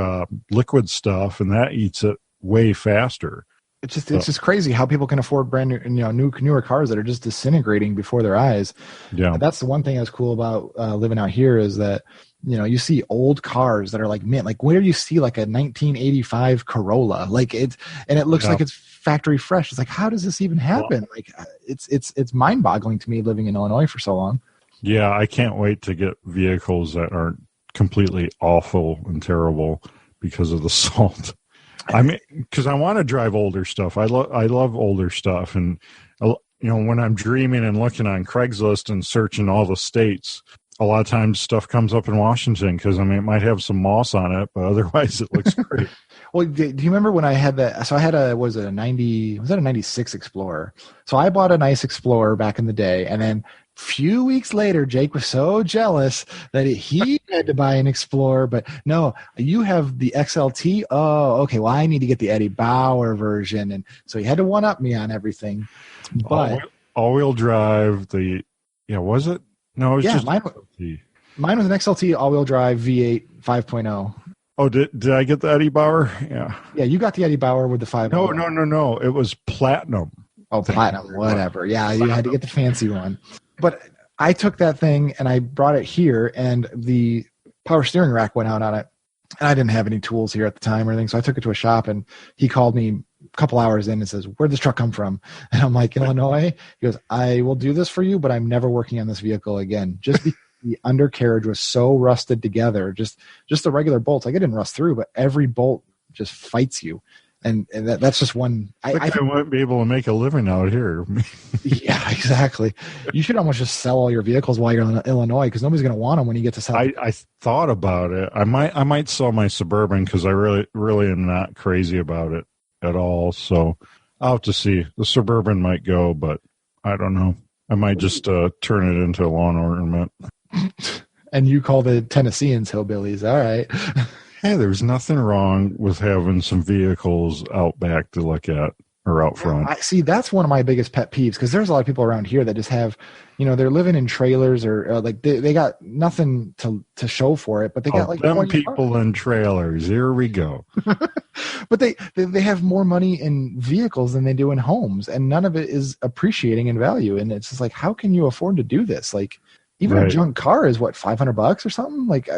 liquid stuff, and that eats it way faster. It's just crazy how people can afford brand new, newer cars that are just disintegrating before their eyes. Yeah, that's the one thing that's cool about living out here is that you see old cars that are like mint. Like where you see like a 1985 Corolla, like it looks like it's factory fresh. It's like, how does this even happen? Like it's mind boggling to me living in Illinois for so long. Yeah, I can't wait to get vehicles that aren't completely awful and terrible because of the salt. I mean, because I want to drive older stuff. I love older stuff, and when I'm dreaming and looking on Craigslist and searching all the states, a lot of times stuff comes up in Washington because it might have some moss on it, but otherwise it looks great. Well, do you remember when I had that? So I had a 96 Explorer? So I bought a nice Explorer back in the day, and then few weeks later, Jake was so jealous that he had to buy an Explorer. But no, you have the XLT. Oh, okay. Well, I need to get the Eddie Bauer version, and so he had to one up me on everything. But all-wheel drive. Was it? No, it was just mine was an XLT all-wheel drive V8 5.0. Oh, did I get the Eddie Bauer? Yeah. Yeah, you got the Eddie Bauer with the 5.0. No. It was Platinum. Oh, Platinum, whatever. Yeah, you had to get the fancy one. But I took that thing and I brought it here, and the power steering rack went out on it. And I didn't have any tools here at the time or anything, so I took it to a shop, and he called me a couple hours in and says, "Where'd this truck come from?" And I'm like, "Illinois." He goes, "I will do this for you, but I'm never working on this vehicle again." Just because the undercarriage was so rusted together, just the regular bolts. Like, it didn't rust through, but every bolt just fights you. And that's just one. I won't be able to make a living out here. Yeah, exactly. You should almost just sell all your vehicles while you're in Illinois, because nobody's going to want them when you get to South. I thought about it. I might sell my Suburban because I really am not crazy about it at all. So I'll have to see. The Suburban might go, but I don't know. I might just turn it into a lawn ornament. And you call the Tennesseans hillbillies. All right. Hey, there's nothing wrong with having some vehicles out back to look at or out front. See, that's one of my biggest pet peeves, because there's a lot of people around here that just have, they're living in trailers or like they got nothing to show for it, but they got like them people in trailers. Here we go. But they have more money in vehicles than they do in homes, and none of it is appreciating in value. And it's just like, how can you afford to do this? Like, even a junk car is what, $500 or something? Like,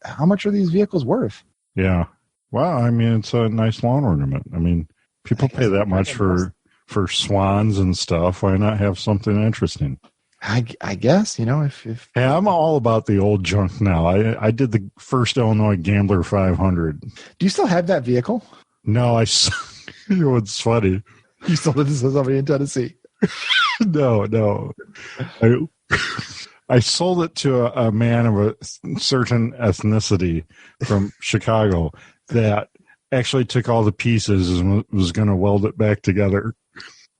how much are these vehicles worth? Yeah. Well, it's a nice lawn ornament. People pay that much for swans and stuff. Why not have something interesting? I guess, if Hey, I'm all about the old junk now. I did the first Illinois Gambler 500. Do you still have that vehicle? No, it's funny. You sold it to somebody in Tennessee? No. I sold it to a man of a certain ethnicity from Chicago that actually took all the pieces and was going to weld it back together.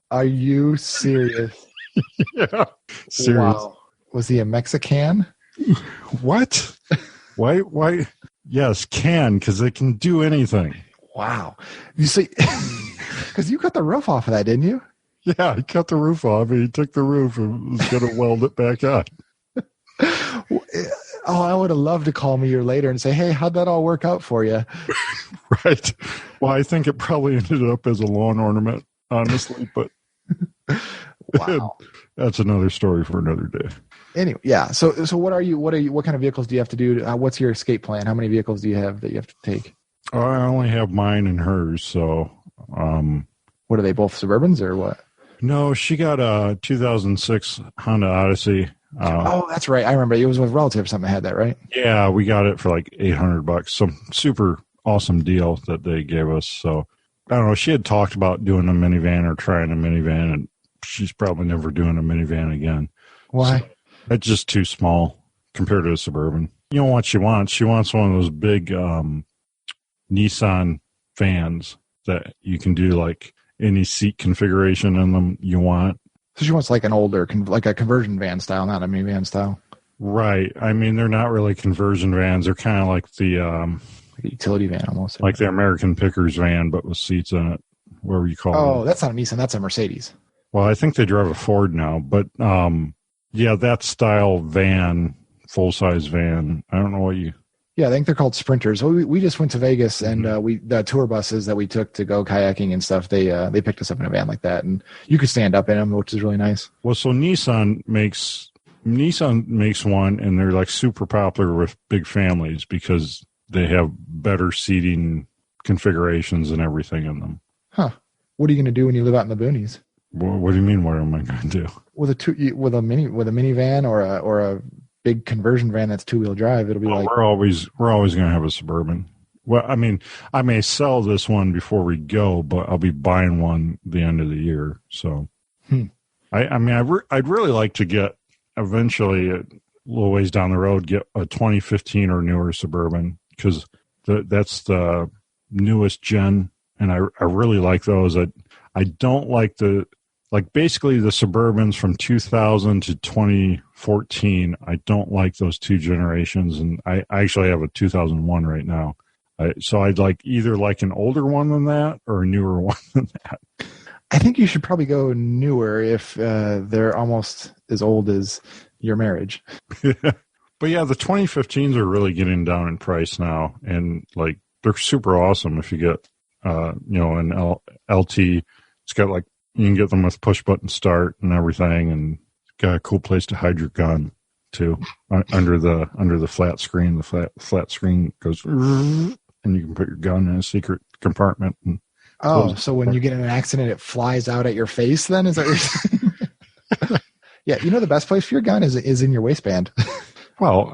Are you serious? Yeah. Serious. Wow. Was he a Mexican? What? Why? Yes, because they can do anything. Wow. You see, because you cut the roof off of that, didn't you? Yeah, he cut the roof off. He took the roof and was going to weld it back on. Oh, I would have loved to call me a year later and say, "Hey, how'd that all work out for you?" Right. Well, I think it probably ended up as a lawn ornament, honestly, but wow, that's another story for another day. Anyway, yeah. So what kind of vehicles do you have to do? What's your escape plan? How many vehicles do you have that you have to take? I only have mine and hers, so What are they, both Suburbans or what? No, she got a 2006 Honda Odyssey. Oh, that's right. I remember it was with relative or something that had that, right? Yeah, we got it for like $800. Some super awesome deal that they gave us. So I don't know. She had talked about doing a minivan or trying a minivan, and she's probably never doing a minivan again. Why? So it's just too small compared to a Suburban. You know what she wants? She wants one of those big Nissan vans that you can do like any seat configuration in them you want. So she wants like an older, like a conversion van style, not a minivan style. Right. I mean, they're not really conversion vans. They're kind of like the like a utility van almost. Like the American Pickers van, but with seats in it, whatever you call it. Oh, that's not a Nissan. That's a Mercedes. Well, I think they drive a Ford now, but yeah, that style van, full-size van. I don't know what you... Yeah, I think they're called Sprinters. We just went to Vegas, and the tour buses that we took to go kayaking and stuff, they picked us up in a van like that, and you could stand up in them, which is really nice. Well, so Nissan makes one, and they're like super popular with big families because they have better seating configurations and everything in them. Huh. What are you going to do when you live out in the boonies? Well, what do you mean? What am I going to do with a minivan or a big conversion van that's 2-wheel drive? It'll be like we're always going to have a Suburban. Well, I mean, I may sell this one before we go, but I'll be buying one the end of the year. So, I'd really like to get eventually a little ways down the road, get a 2015 or newer Suburban, because that's the newest gen, and I really like those. I don't like basically the Suburbans from 2000 to 2014. I don't like those two generations, and I actually have a 2001 right now. So I'd either like an older one than that or a newer one than that. I think you should probably go newer if they're almost as old as your marriage. But yeah, the 2015s are really getting down in price now, and they're super awesome if you get an LT. It's got you can get them with push button start and everything, and it's got a cool place to hide your gun too under the flat screen. The flat screen goes, and you can put your gun in a secret compartment. And so when you get in an accident, it flies out at your face. Then is that what you're saying? Yeah, the best place for your gun is in your waistband. Well,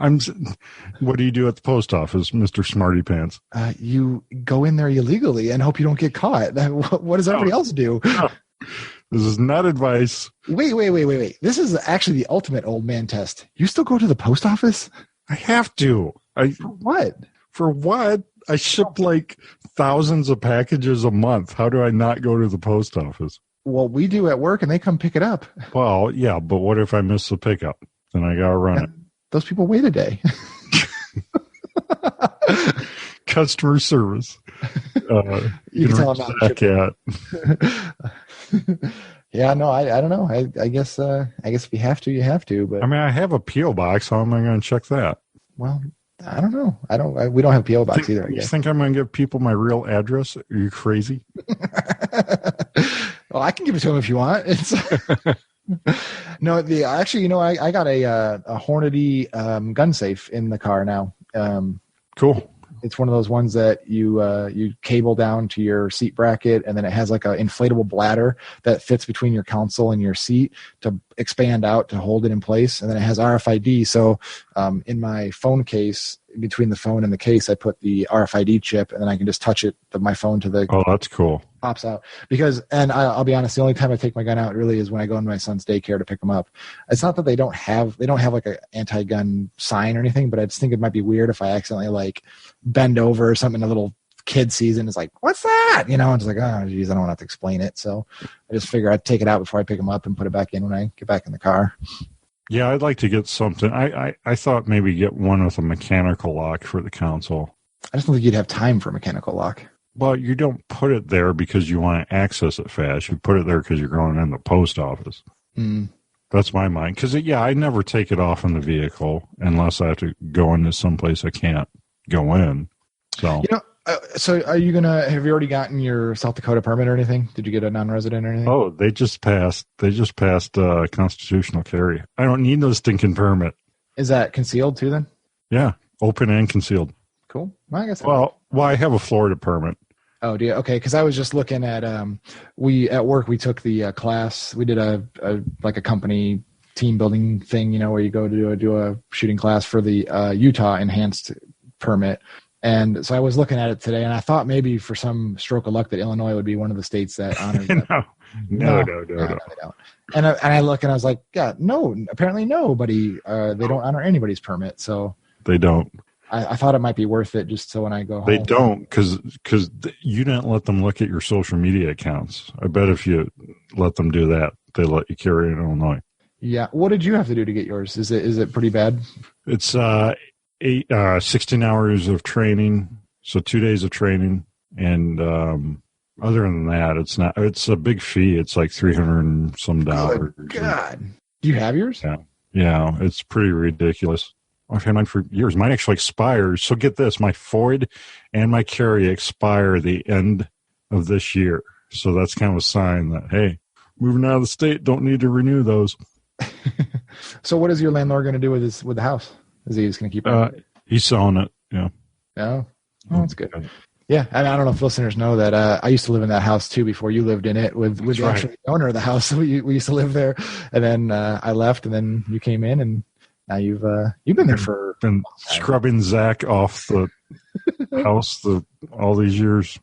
what do you do at the post office, Mr. Smarty Pants? You go in there illegally and hope you don't get caught. What does everybody else do? No. This is not advice. Wait. This is actually the ultimate old man test. You still go to the post office? I have to. For what? For what? I ship thousands of packages a month. How do I not go to the post office? Well, we do at work, and they come pick it up. Well, yeah, but what if I miss the pickup? Then I got to run it. Those people wait a day. Customer service. You can tell them not to. Yeah, no, I don't know. I guess if you have to, you have to. But I have a P.O. box. How am I going to check that? Well, I don't know. We don't have a P.O. box either. I guess. You think I'm going to give people my real address? Are you crazy? Well, I can give it to them if you want. It's no. I got a Hornady gun safe in the car now. Cool. It's one of those ones that you cable down to your seat bracket, and then it has an inflatable bladder that fits between your console and your seat to expand out to hold it in place. And then it has RFID. So in my phone case, between the phone and the case, I put the RFID chip, and then I can just touch my phone to the. Oh, that's cool. Pops out I'll be honest, the only time I take my gun out really is when I go into my son's daycare to pick him up. It's not that they don't have like an anti-gun sign or anything, but I just think it might be weird if I accidentally bend over or something, a little kid sees it and is like, what's that? I'm just like, oh geez, I don't want to have to explain it. So I just figure I'd take it out before I pick him up and put it back in when I get back in the car. Yeah, I'd like to get something. I thought maybe get one with a mechanical lock for the console. I just don't think you'd have time for a mechanical lock. Well, you don't put it there because you want to access it fast. You put it there because you're going in the post office. Mm. That's my mind. Because, I never take it off in the vehicle unless I have to go into someplace I can't go in. So, so are you have you already gotten your South Dakota permit or anything? Did you get a non-resident or anything? Oh, they just passed constitutional carry. I don't need no stinking permit. Is that concealed too then? Yeah, open and concealed. Cool. Well, I guess. Well, I have a Florida permit. Oh, do you? Okay, because I was just looking at we at work we took the class. We did a company team building thing, where you go to do a shooting class for the Utah enhanced permit. And so I was looking at it today, and I thought maybe for some stroke of luck that Illinois would be one of the states that honors that. No, they don't. And I look and I was like, yeah, no, apparently nobody. They don't honor anybody's permit, so they don't. I thought it might be worth it just so when I go home. They don't, because you didn't let them look at your social media accounts. I bet if you let them do that, they let you carry it in Illinois. Yeah. What did you have to do to get yours? Is it pretty bad? It's 16 hours of training, so 2 days of training, and other than that, it's not. It's a big fee. It's like $300 and some dollars. Good God. Do you have yours? Yeah, it's pretty ridiculous. I've had mine for years. Mine actually expires. So get this, my Ford and my Carry expire the end of this year. So that's kind of a sign that, hey, moving out of the state, don't need to renew those. So what is your landlord going to do with the house? Is he just going to keep it? He's selling it, yeah. Oh, that's good. Yeah, I don't know if listeners know that I used to live in that house too before you lived in it with the actual owner of the house. We used to live there, and then I left, and then you came in, and now you've been there for been scrubbing Zach off the house all these years.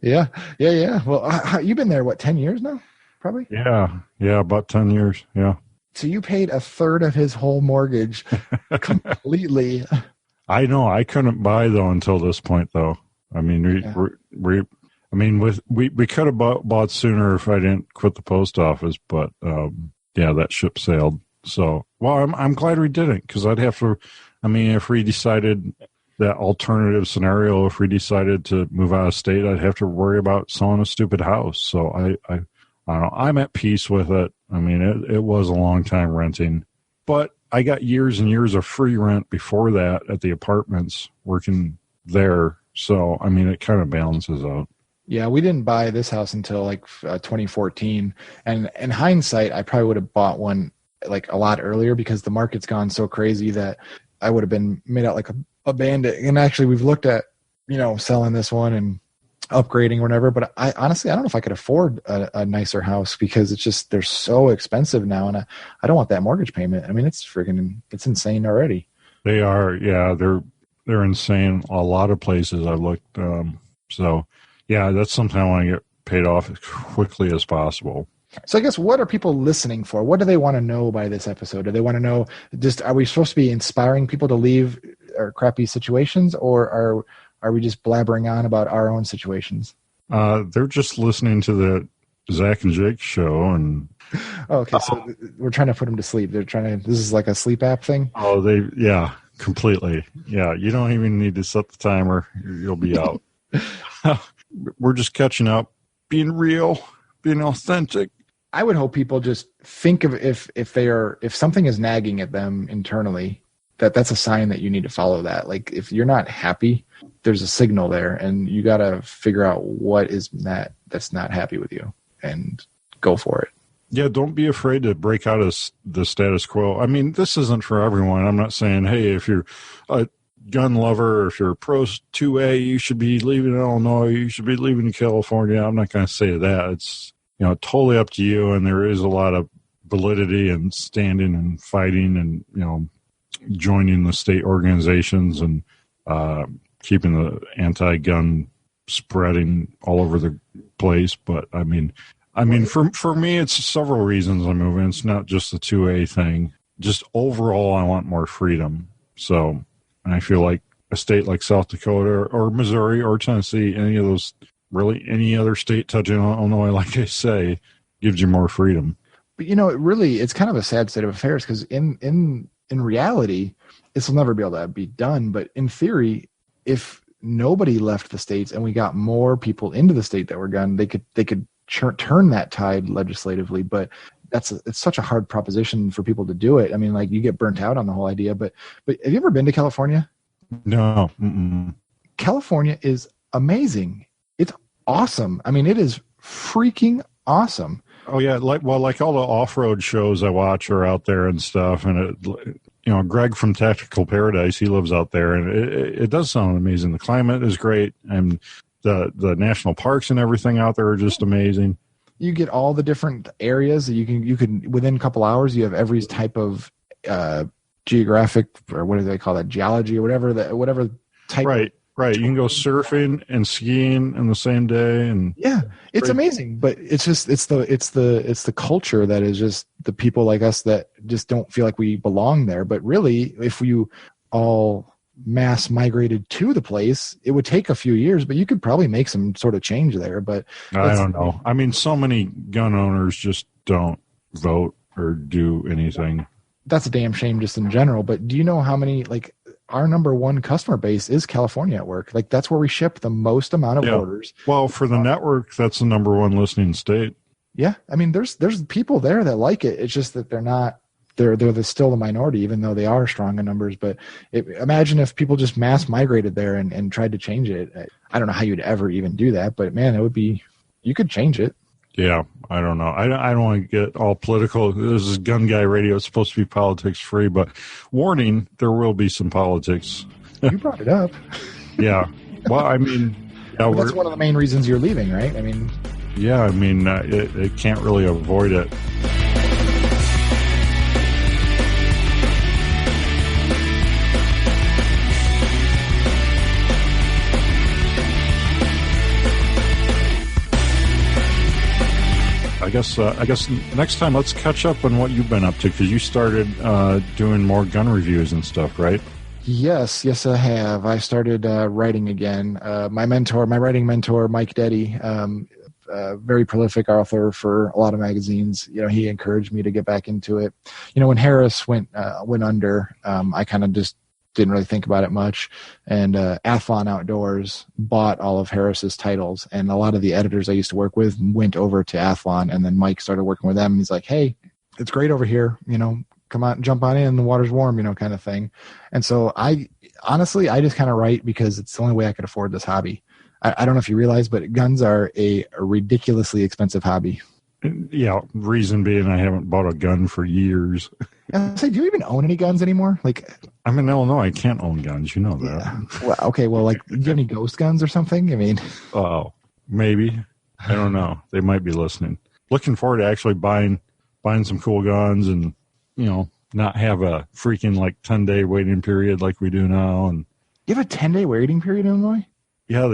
Yeah. Well, you've been there 10 years now, probably. Yeah, about 10 years. Yeah. So you paid a third of his whole mortgage completely. I know. I couldn't buy though until this point, though. I mean, we could have bought sooner if I didn't quit the post office, but that ship sailed. So, well, I'm glad we didn't, because I'd have to. I mean, if we decided that alternative scenario, if we decided to move out of state, I'd have to worry about selling a stupid house. So I don't know. I'm at peace with it. I mean, it was a long time renting, but I got years and years of free rent before that at the apartments working there. So, I mean, it kind of balances out. Yeah, we didn't buy this house until 2014. And in hindsight, I probably would have bought one a lot earlier, because the market's gone so crazy that I would have been made out like a bandit. And actually, we've looked at, selling this one and upgrading or whatever. But I honestly don't know if I could afford a nicer house, because it's just, they're so expensive now. And I don't want that mortgage payment. I mean, it's insane already. They are. Yeah, they're insane. A lot of places I looked. So yeah, that's something I want to get paid off as quickly as possible. So I guess, what are people listening for? What do they want to know by this episode? Do they want to know, are we supposed to be inspiring people to leave our crappy situations, or are we just blabbering on about our own situations? They're just listening to the Zack and Jake show. And okay, so we're trying to put them to sleep. This is like a sleep app thing? Oh, completely. Yeah, you don't even need to set the timer. You'll be out. We're just catching up, being real, being authentic. I would hope people just think of if something is nagging at them internally, that's a sign that you need to follow that. Like, if you're not happy, there's a signal there, and you got to figure out what is that's not happy with you and go for it. Yeah, don't be afraid to break out of the status quo. I mean, this isn't for everyone. I'm not saying, hey, if you're a gun lover, or if you're a pro 2A, you should be leaving Illinois, you should be leaving California. I'm not going to say that. It's totally up to you, and there is a lot of validity in standing and fighting and, joining the state organizations and keeping the anti-gun spreading all over the place. But I mean, for me, it's several reasons I'm moving. It's not just the 2A thing. Just overall, I want more freedom. So, and I feel like a state like South Dakota or Missouri or Tennessee, any of those, really any other state touching Illinois, like I say, gives you more freedom. But it's kind of a sad state of affairs, because in reality, this will never be able to be done. But in theory, if nobody left the states and we got more people into the state that were gun, they could turn that tide legislatively. But it's such a hard proposition for people to do it. I mean, you get burnt out on the whole idea. But have you ever been to California? No. Mm-mm. California is amazing. It's awesome. I mean, it is freaking awesome. Oh yeah, like all the off-road shows I watch are out there and stuff, and Greg from Tactical Paradise, he lives out there, and it does sound amazing. The climate is great, and The national parks and everything out there are just amazing. You get all the different areas that you can within a couple hours. You have every type of geographic, or what do they call that, geology or whatever type. Right. You can go surfing and skiing in the same day, and it's amazing. But it's just it's the culture that is just the people like us that just don't feel like we belong there. But really, if you all mass migrated to the place, it would take a few years, but you could probably make some sort of change there. But I don't know. I mean, so many gun owners just don't vote or do anything. That's a damn shame just in general. But do you know how many, like, our number one customer base is California at work? Like, that's where we ship the most amount of orders. Well, for the network, that's the number one listening state. Yeah. I mean, there's people there that like it. It's just that they're not, they're still the minority, even though they are strong in numbers. But imagine if people just mass migrated there and tried to change it. I don't know how you'd ever even do that, but man, it would be, you could change it. Yeah, I don't know. I don't want to get all political. This is Gun Guy Radio. It's supposed to be politics free, but warning, there will be some politics. You brought it up. Yeah. Well, I mean, well, that's one of the main reasons you're leaving, right? I mean, yeah, I mean, it can't really avoid it. I guess next time let's catch up on what you've been up to, because you started doing more gun reviews and stuff, right? Yes, I have. I started writing again. My writing mentor, Mike Deddy, very prolific author for a lot of magazines. You know, he encouraged me to get back into it. You know, when Harris went under, I kind of just didn't really think about it much. And Athlon Outdoors bought all of Harris's titles, and a lot of the editors I used to work with went over to Athlon, and then Mike started working with them. He's like, hey, it's great over here. You know, come on, jump on in. The water's warm, you know, kind of thing. And so I just kind of write because it's the only way I could afford this hobby. I don't know if you realize, but guns are a ridiculously expensive hobby. Yeah, reason being I haven't bought a gun for years. I say, do you even own any guns anymore? Like, I'm in Illinois. I can't own guns. You know that. Yeah. Well, okay. Well, like, do you have any ghost guns or something? I mean, oh, maybe. I don't know. They might be listening. Looking forward to actually buying some cool guns, and you know, not have a freaking like 10-day waiting period like we do now. And you have a 10-day waiting period in Illinois? Yeah,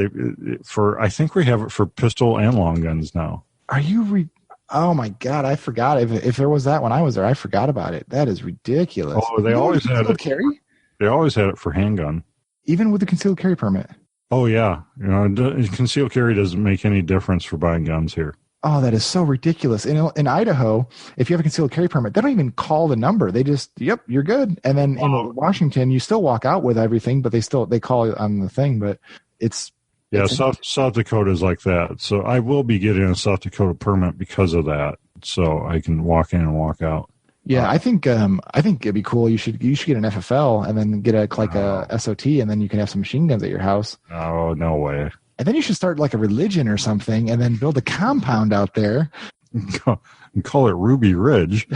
I think we have it for pistol and long guns now. Are you? Oh my God, I forgot. If there was that when I was there, I forgot about it. That is ridiculous. Oh, they always had it. Carry? They always had it for handgun. Even with the concealed carry permit? Oh, yeah. You know, concealed carry doesn't make any difference for buying guns here. Oh, that is so ridiculous. In Idaho, if you have a concealed carry permit, they don't even call the number. They just, yep, you're good. And then in Washington, you still walk out with everything, but they call it on the thing. But it's... Yeah, South Dakota is like that. So I will be getting a South Dakota permit because of that, so I can walk in and walk out. Yeah, I think it'd be cool. You should get an FFL and then get a SOT, and then you can have some machine guns at your house. Oh, no way. And then you should start like a religion or something, and then build a compound out there. And call it Ruby Ridge.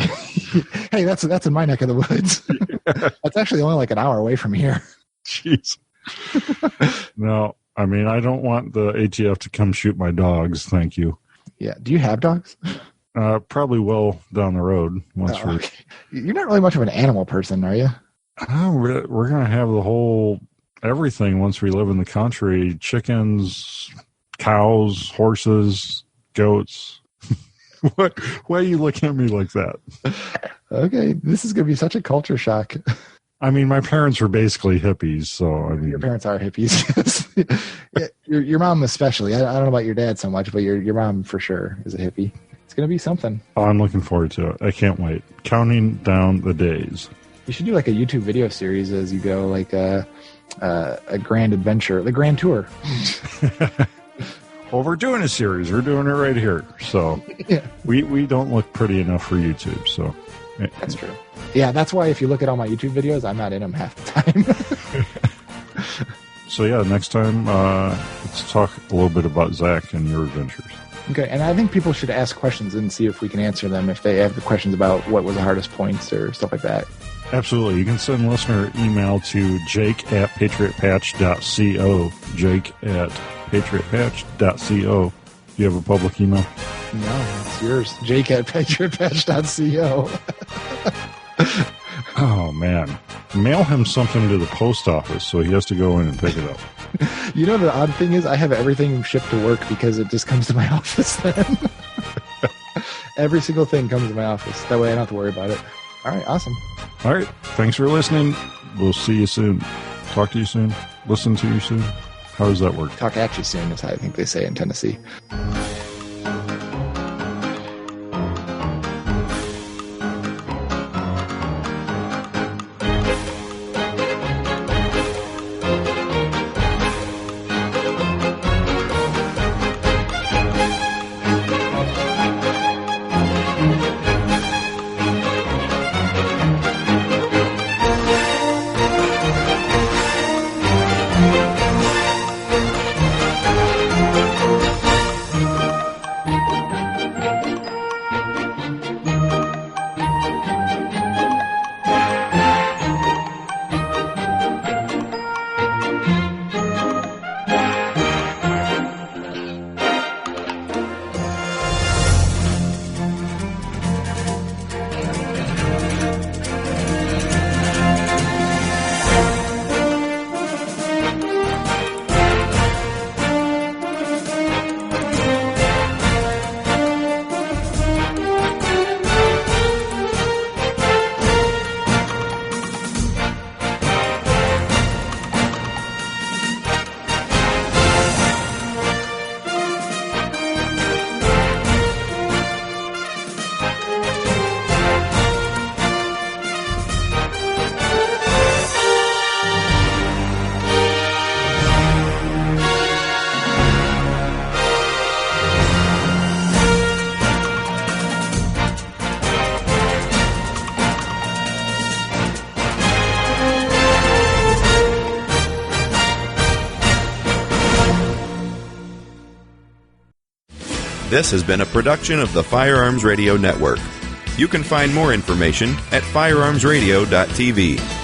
Hey, that's in my neck of the woods. That's actually only like an hour away from here. Jeez. No. I mean, I don't want the ATF to come shoot my dogs. Thank you. Yeah. Do you have dogs? Probably will down the road. Okay. You're not really much of an animal person, are you? We're going to have the whole everything once we live in the country. Chickens, cows, horses, goats. Why are you looking at me like that? Okay. This is going to be such a culture shock. I mean, my parents were basically hippies, so I mean, your parents are hippies. Yeah, your mom especially. I don't know about your dad so much, but your mom for sure is a hippie. It's going to be something. Oh, I'm looking forward to it. I can't wait. Counting down the days. You should do like a YouTube video series as you go, like a grand adventure, the grand tour. Well, we're doing a series. We're doing it right here. So yeah. we don't look pretty enough for YouTube. So that's true. Yeah, that's why if you look at all my YouTube videos, I'm not in them half the time. So yeah, next time let's talk a little bit about Zack and your adventures. Okay, and I think people should ask questions and see if we can answer them if they have the questions about what was the hardest points or stuff like that. Absolutely. You can send listener email to jake@patriotpatch.co. jake@patriotpatch.co. Do you have a public email? No, it's yours. jake@patriotpatch.co. Oh, man. Mail him something to the post office so he has to go in and pick it up. You know, the odd thing is I have everything shipped to work because it just comes to my office then. Every single thing comes to my office. That way I don't have to worry about it. All right, awesome. All right. Thanks for listening. We'll see you soon. Talk to you soon. Listen to you soon. How does that work? Talk at you soon is how I think they say in Tennessee. This has been a production of the Firearms Radio Network. You can find more information at firearmsradio.tv.